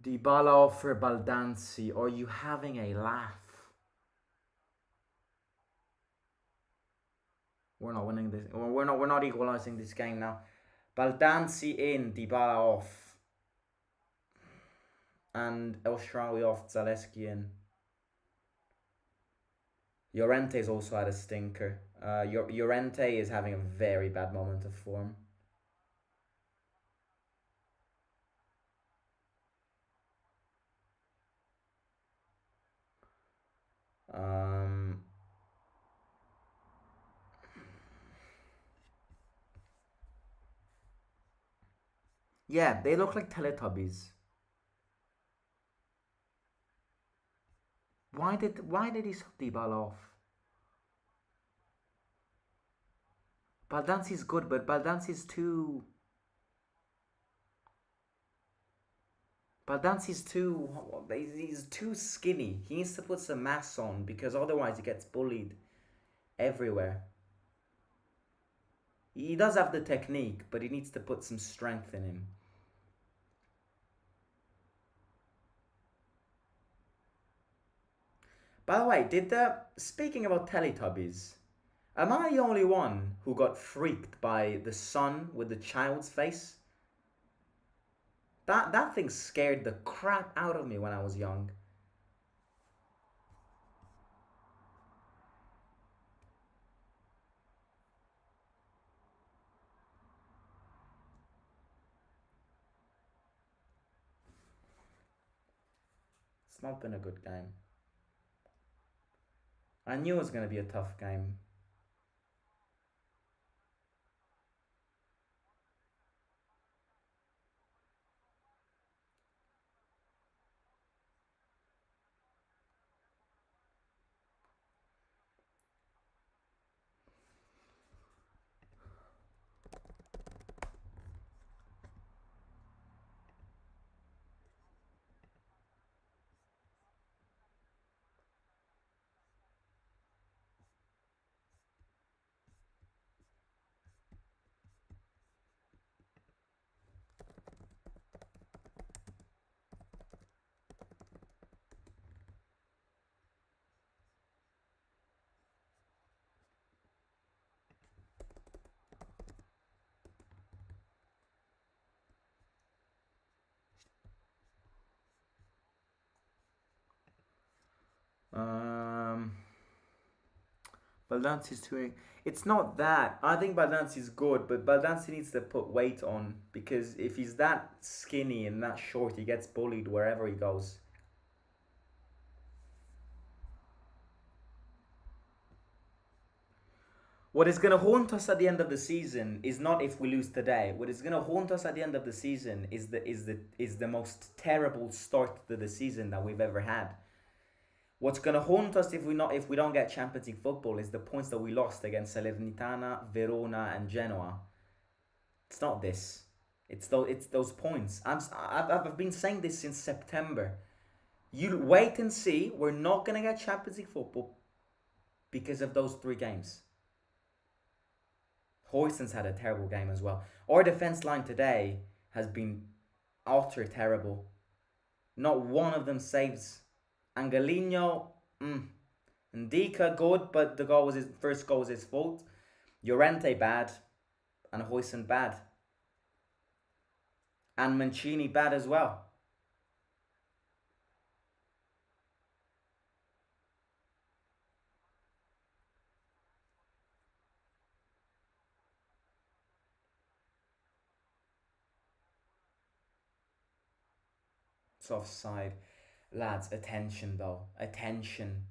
Dybala off for Baldanzi. Are you having a laugh? We're not winning this. We're not equalizing this game now. Baldanzi in, Dybala off. And El Shaarawy off, Zaleski in. Llorente's also had a stinker. Llorente is having a very bad moment of form. Yeah, they look like Teletubbies. Why did he suck Dybala off? Baldanzi's good, but Baldanzi's too he's too skinny. He needs to put some mass on because otherwise he gets bullied everywhere. He does have the technique, but he needs to put some strength in him. By the way, speaking about Teletubbies, am I the only one who got freaked by the son with the child's face? That thing scared the crap out of me when I was young. It's not been a good game. I knew it was going to be a tough game. Um, Baldanzi's too. It's not that. I think Baldanzi's good, but Baldanzi needs to put weight on because if he's that skinny and that short, he gets bullied wherever he goes. What is going to haunt us at the end of the season is not if we lose today. What is going to haunt us at the end of the season is the most terrible start to the season that we've ever had. What's going to haunt us if we don't get Champions League football is the points that we lost against Salernitana, Verona, and Genoa. It's not this. It's those points. I've been saying this since September. You wait and see. We're not going to get Champions League football because of those 3 games. Hoyson's had a terrible game as well. Our defence line today has been utter terrible. Not one of them saves. Angelino, Ndika good, but the goal was his first goal was his fault. Llorente bad, and Hoyson bad, and Mancini bad as well. It's offside. Lads, attention though. Attention.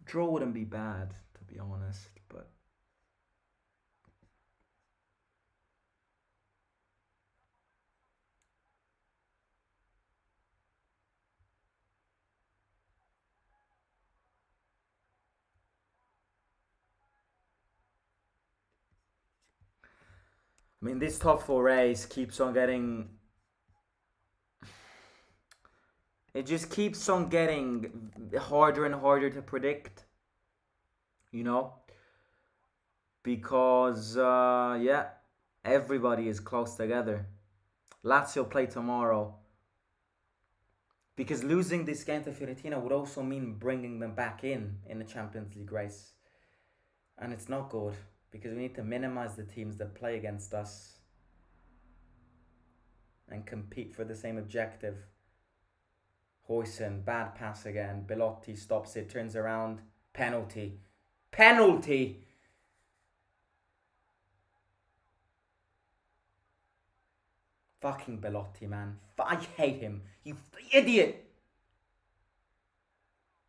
Draw wouldn't be bad, to be honest, but I mean, this top 4 race keeps on getting. It just keeps on getting harder and harder to predict. You know? Because, yeah, everybody is close together. Lazio play tomorrow. Because losing this game to Fiorentina would also mean bringing them back in the Champions League race. And it's not good. Because we need to minimize the teams that play against us and compete for the same objective. Hoyson, bad pass again. Belotti stops it, turns around. Penalty. Penalty! Fucking Belotti, man. I hate him. You idiot!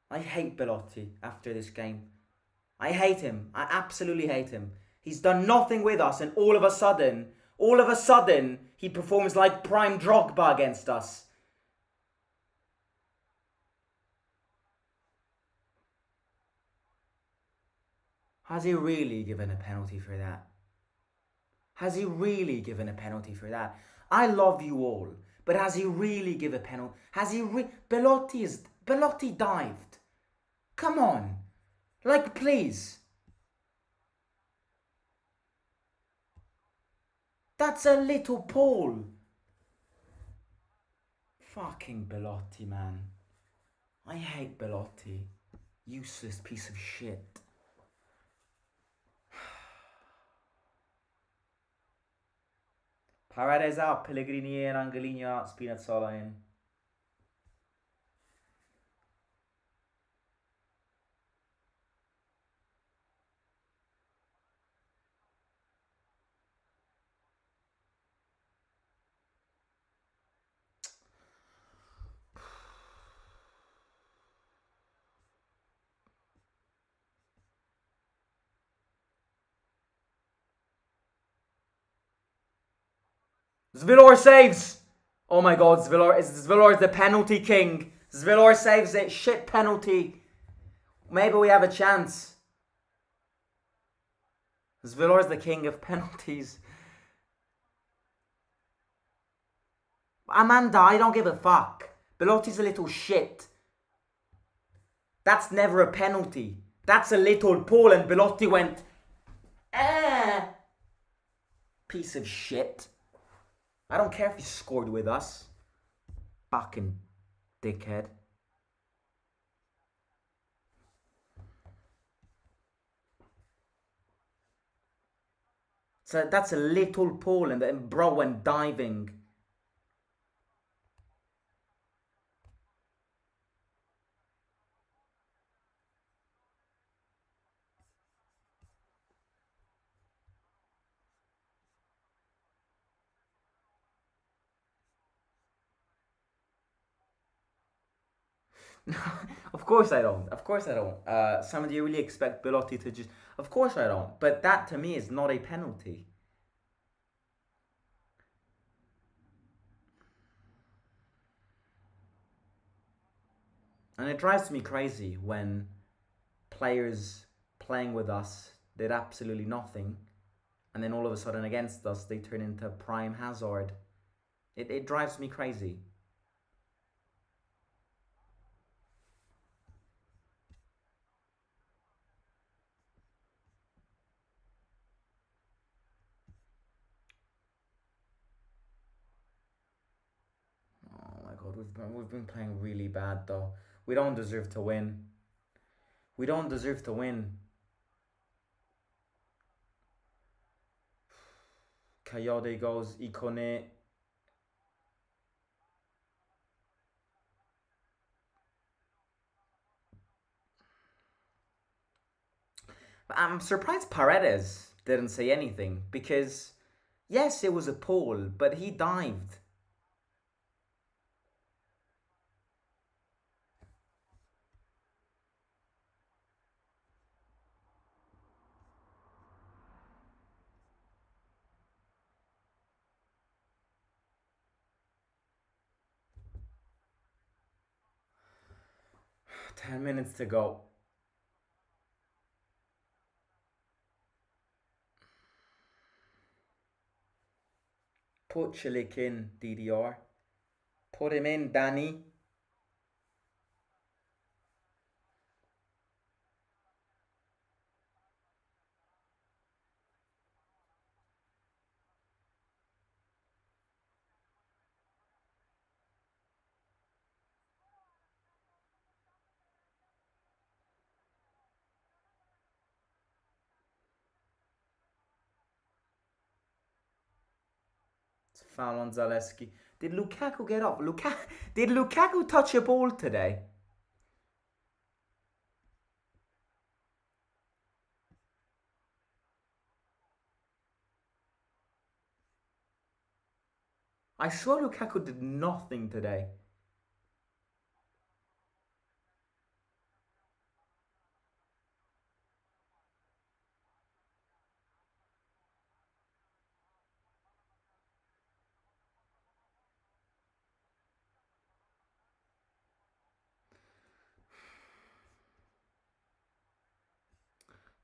I hate Belotti after this game. I hate him. I absolutely hate him. He's done nothing with us, and all of a sudden, he performs like prime Drogba against us. Has he really given a penalty for that? Has he really given a penalty for that? I love you all, but has he really given a penalty? Belotti dived. Come on. Like, please. That's a little Paul. Fucking Belotti, man. I hate Belotti. Useless piece of shit. Paredes out, Pellegrini in, Angelini out, Spinazzola in. Zvilor saves! Oh my god, Zvilor is the penalty king. Zvilor saves it. Shit penalty. Maybe we have a chance. Zvilor is the king of penalties. Amanda, I don't give a fuck. Belotti's a little shit. That's never a penalty. That's a little pull and Belotti went, piece of shit. I don't care if he scored with us. Fucking dickhead. So that's a little pull and bro went diving. Of course I don't. Of course I don't. Some of you really expect Belotti to just... Of course I don't. But that to me is not a penalty. And it drives me crazy when players playing with us did absolutely nothing. And then all of a sudden against us, they turn into prime Hazard. It drives me crazy. Oh my god, we've been playing really bad though. We don't deserve to win. We don't deserve to win. Coyote goes, Ikone. I'm surprised Paredes didn't say anything because, yes, it was a pole, but he dived. Ten minutes to go. Put Chilik in, DDR. Put him in, Danny. It's foul on Zaleski. Did Lukaku get off? Did Lukaku touch a ball today? I swear Lukaku did nothing today.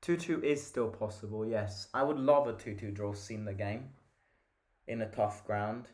Two-two is still possible, yes. I would love a 2-2 draw seeing the game in a tough ground.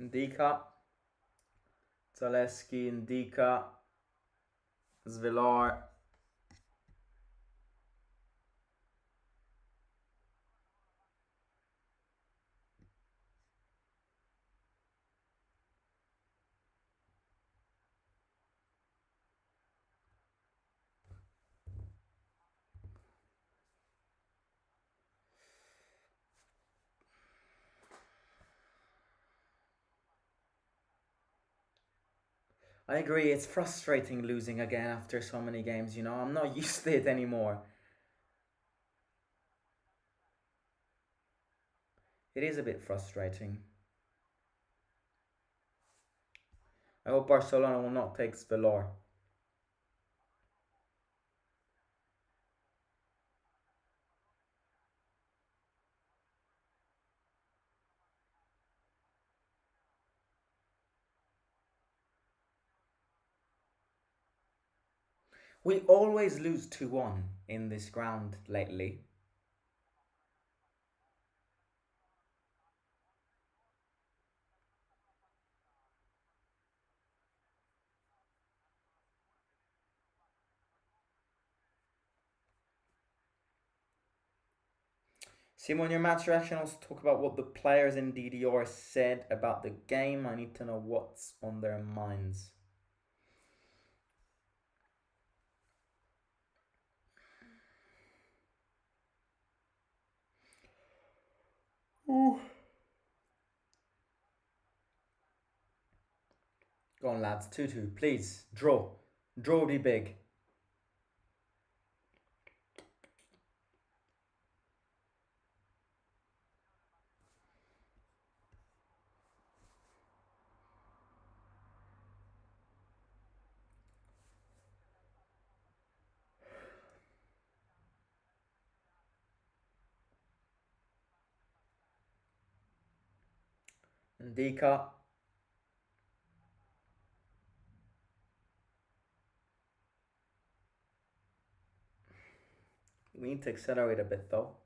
Ndika, Zaleski, Ndika, Zvilar. I agree, it's frustrating losing again after so many games, you know. I'm not used to it anymore. It is a bit frustrating. I hope Barcelona will not take Svilar. We always lose 2-1 in this ground lately. Simon, your match reaction also talk about what the players in DDR said about the game. I need to know what's on their minds. Ooh. Go on, lads. 2-2. Please. Draw. Draw would be big. Ndika. We need to accelerate a bit though.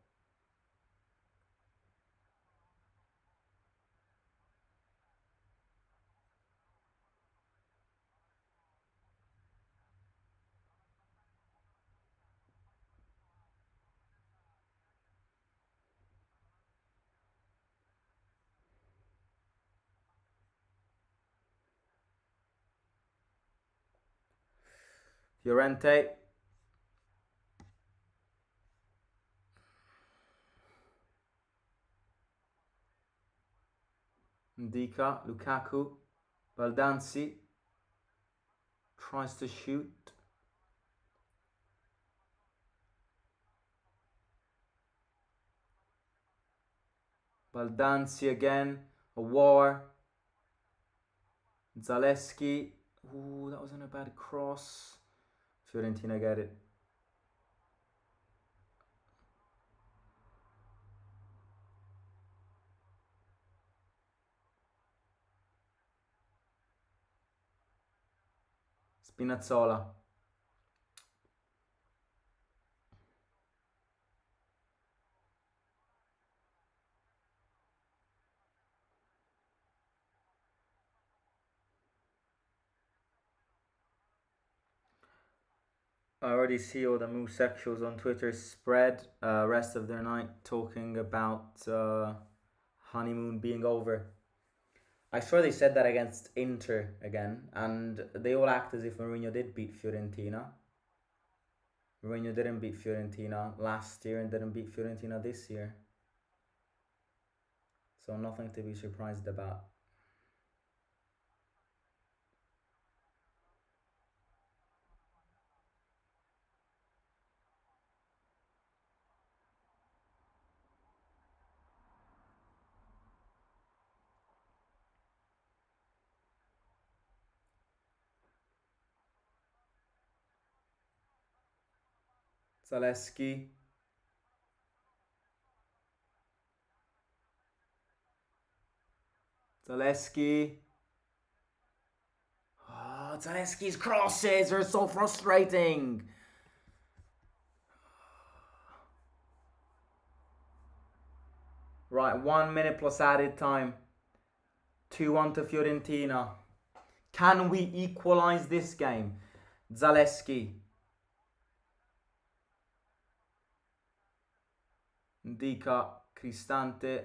Fiorente. Ndika. Lukaku. Baldanzi. Tries to shoot. Baldanzi again. A war. Zaleski. Ooh, that wasn't a bad cross. Fiorentina get it. Spinazzola. I already see all the homosexuals on Twitter spread rest of their night talking about honeymoon being over. I swear they said that against Inter again, and they all act as if Mourinho did beat Fiorentina. Mourinho didn't beat Fiorentina last year and didn't beat Fiorentina this year. So nothing to be surprised about. Zaleski. Zaleski. Oh, Zaleski's crosses are so frustrating. Right, 1 minute plus added time. 2-1 to Fiorentina. Can we equalise this game? Zaleski. Ndika, Cristante.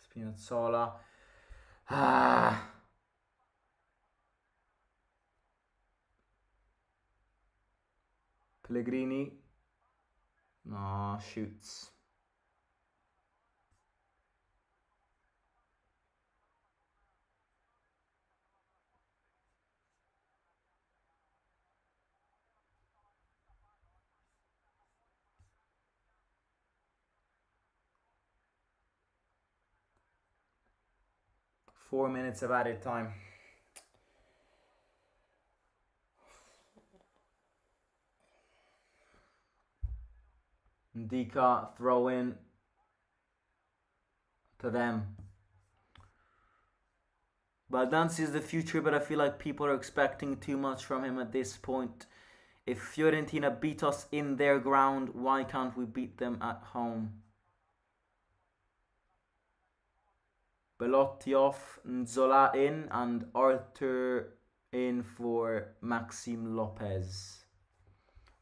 Spinazzola. Ah. Pellegrini. No, shoots. Four minutes of added time. Ndika, throw in to them. Baldanzi is the future, but I feel like people are expecting too much from him at this point. If Fiorentina beat us in their ground, why can't we beat them at home? Belotti off, Nzola in, and Arthur in for Maxime Lopez.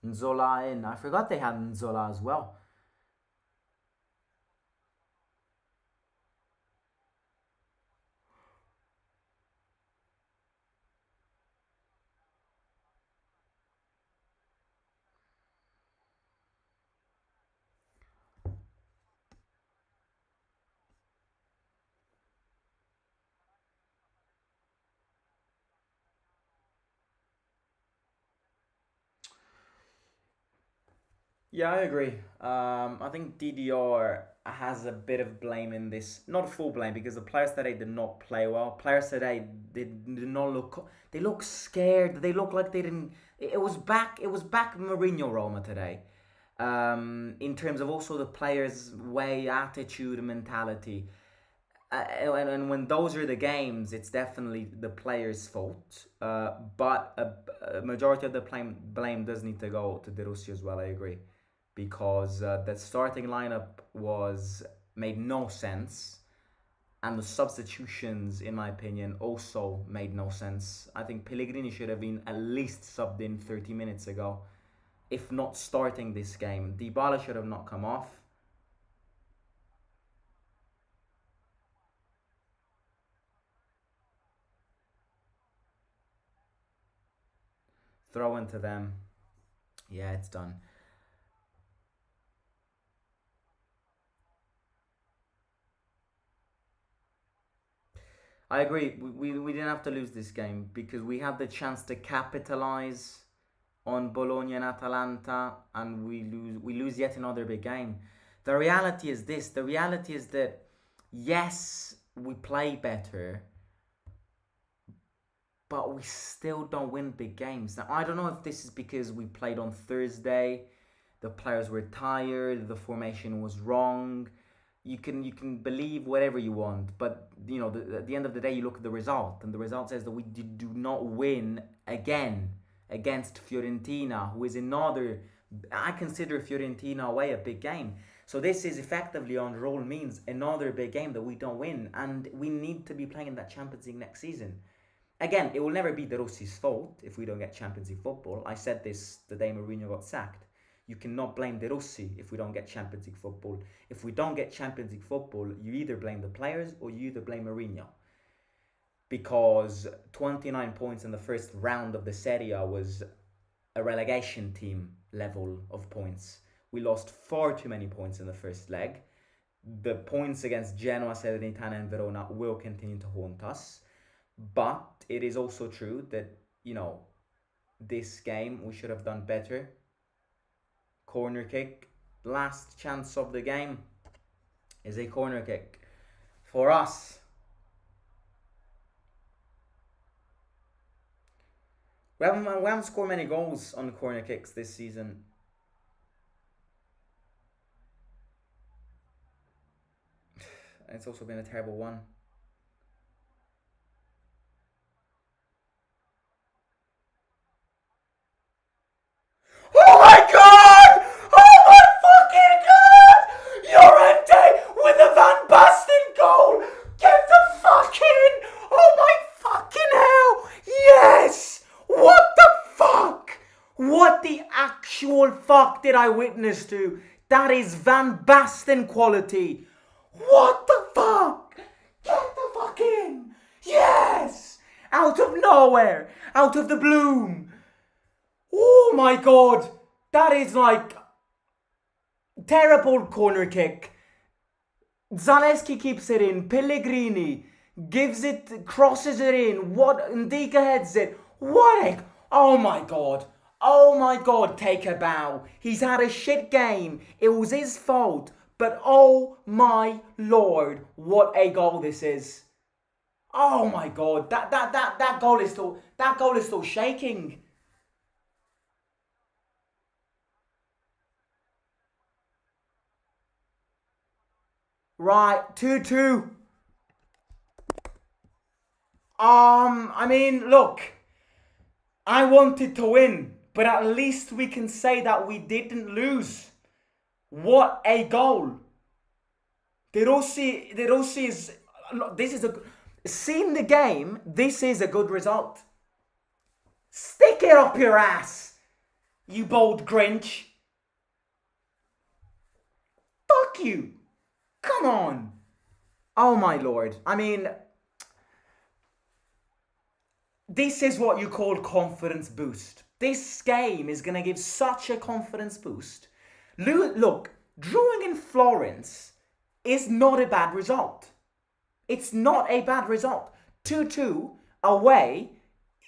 Nzola in. I forgot they had Nzola as well. Yeah, I agree. I think DDR has a bit of blame in this. Not full blame because the players today did not play well. Players today did not look. They look scared. They look like they didn't. It was back. It was back Mourinho Roma today. In terms of also the players' way, attitude, mentality. And when those are the games, it's definitely the players' fault. But a majority of the blame does need to go to De Rossi as well. I agree, because the starting lineup was made no sense, and the substitutions, in my opinion, also made no sense. I think Pellegrini should have been at least subbed in 30 minutes ago, if not starting this game. Dybala should have not come off. Throw into them. Yeah, it's done. I agree. We didn't have to lose this game because we had the chance to capitalize on Bologna and Atalanta, and we lose yet another big game. The reality is this. The reality is that yes, we play better, but we still don't win big games. Now I don't know if this is because we played on Thursday, the players were tired, the formation was wrong. You can believe whatever you want, but at the end of the day, you look at the result, and the result says that we do not win again against Fiorentina, who is another. I consider Fiorentina away a big game. So this is effectively on roll means another big game that we don't win, and we need to be playing in that Champions League next season. Again, it will never be De Rossi's fault if we don't get Champions League football. I said this the day Mourinho got sacked. You cannot blame De Rossi if we don't get Champions League football. If we don't get Champions League football, you either blame the players or you either blame Mourinho. Because 29 points in the first round of the Serie was a relegation team level of points. We lost far too many points in the first leg. The points against Genoa, Salernitana, and Verona will continue to haunt us. But it is also true that, this game we should have done better. Corner kick. Last chance of the game is a corner kick for us. We haven't scored many goals on corner kicks this season. it's also been a terrible one. Oh my god! Oh my fucking god! Llorente with a Van Basten goal! Get the fuck in! Oh my fucking hell! Yes! What the fuck? What the actual fuck did I witness to? That is Van Basten quality. What the fuck? Get the fuck in! Yes! Out of nowhere! Out of the bloom! Oh my god! That is like terrible corner kick. Zaleski keeps it in. Pellegrini gives it, crosses it in. What? Ndika heads it. What a... Oh my god. Oh my god, take a bow. He's had a shit game. It was his fault. But oh my lord, what a goal this is. Oh my god, that goal is still shaking. Right, 2-2. I mean, look, I wanted to win, but at least we can say that we didn't lose. What a goal. De Rossi is, this is a, seeing the game, this is a good result. Stick it up your ass, you bold Grinch. Fuck you. Come on. Oh my lord. I mean, this is what you call confidence boost. This game is going to give such a confidence boost. Look, drawing in Florence is not a bad result. It's not a bad result. 2-2 away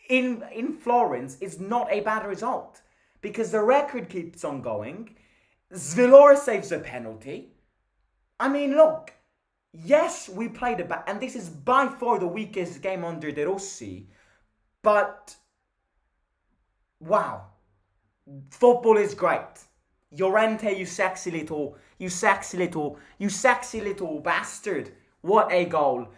in Florence is not a bad result. Because the record keeps on going. Zvilor saves a penalty. I mean, look, yes, we played a bad, and this is by far the weakest game under De Rossi, but, wow, football is great. Llorente, you sexy little bastard. What a goal.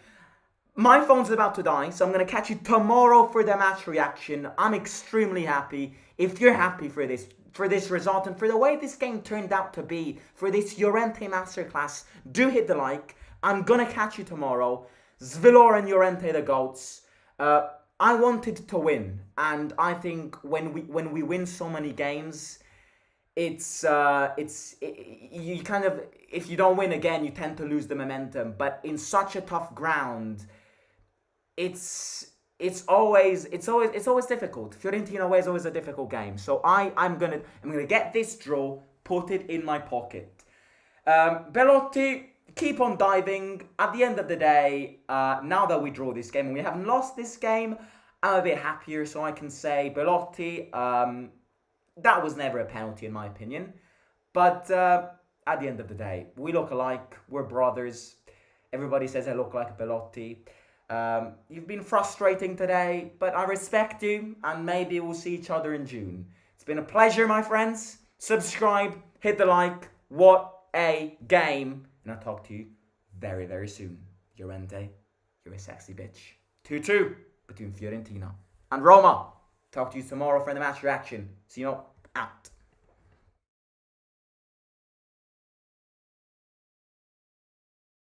My phone's about to die, so I'm going to catch you tomorrow for the match reaction. I'm extremely happy. If you're happy for this result and for the way this game turned out to be, for this Llorente masterclass, do hit the like. I'm going to catch you tomorrow. Zvilor and Llorente, the GOATs. I wanted to win, and I think when we win so many games, you kind of, if you don't win again, you tend to lose the momentum. But in such a tough ground, it's always difficult. Fiorentina away is always a difficult game. So I'm gonna get this draw, put it in my pocket. Belotti, keep on diving. At the end of the day, now that we draw this game and we haven't lost this game, I'm a bit happier. So I can say Belotti, that was never a penalty in my opinion. But at the end of the day, we look alike. We're brothers. Everybody says I look like Belotti. You've been frustrating today, but I respect you, and maybe we'll see each other in June. It's been a pleasure, my friends. Subscribe, hit the like. What a game. And I'll talk to you very, very soon. Llorente, you're a sexy bitch. 2-2 between Fiorentina and Roma. Talk to you tomorrow for the match reaction. See you out.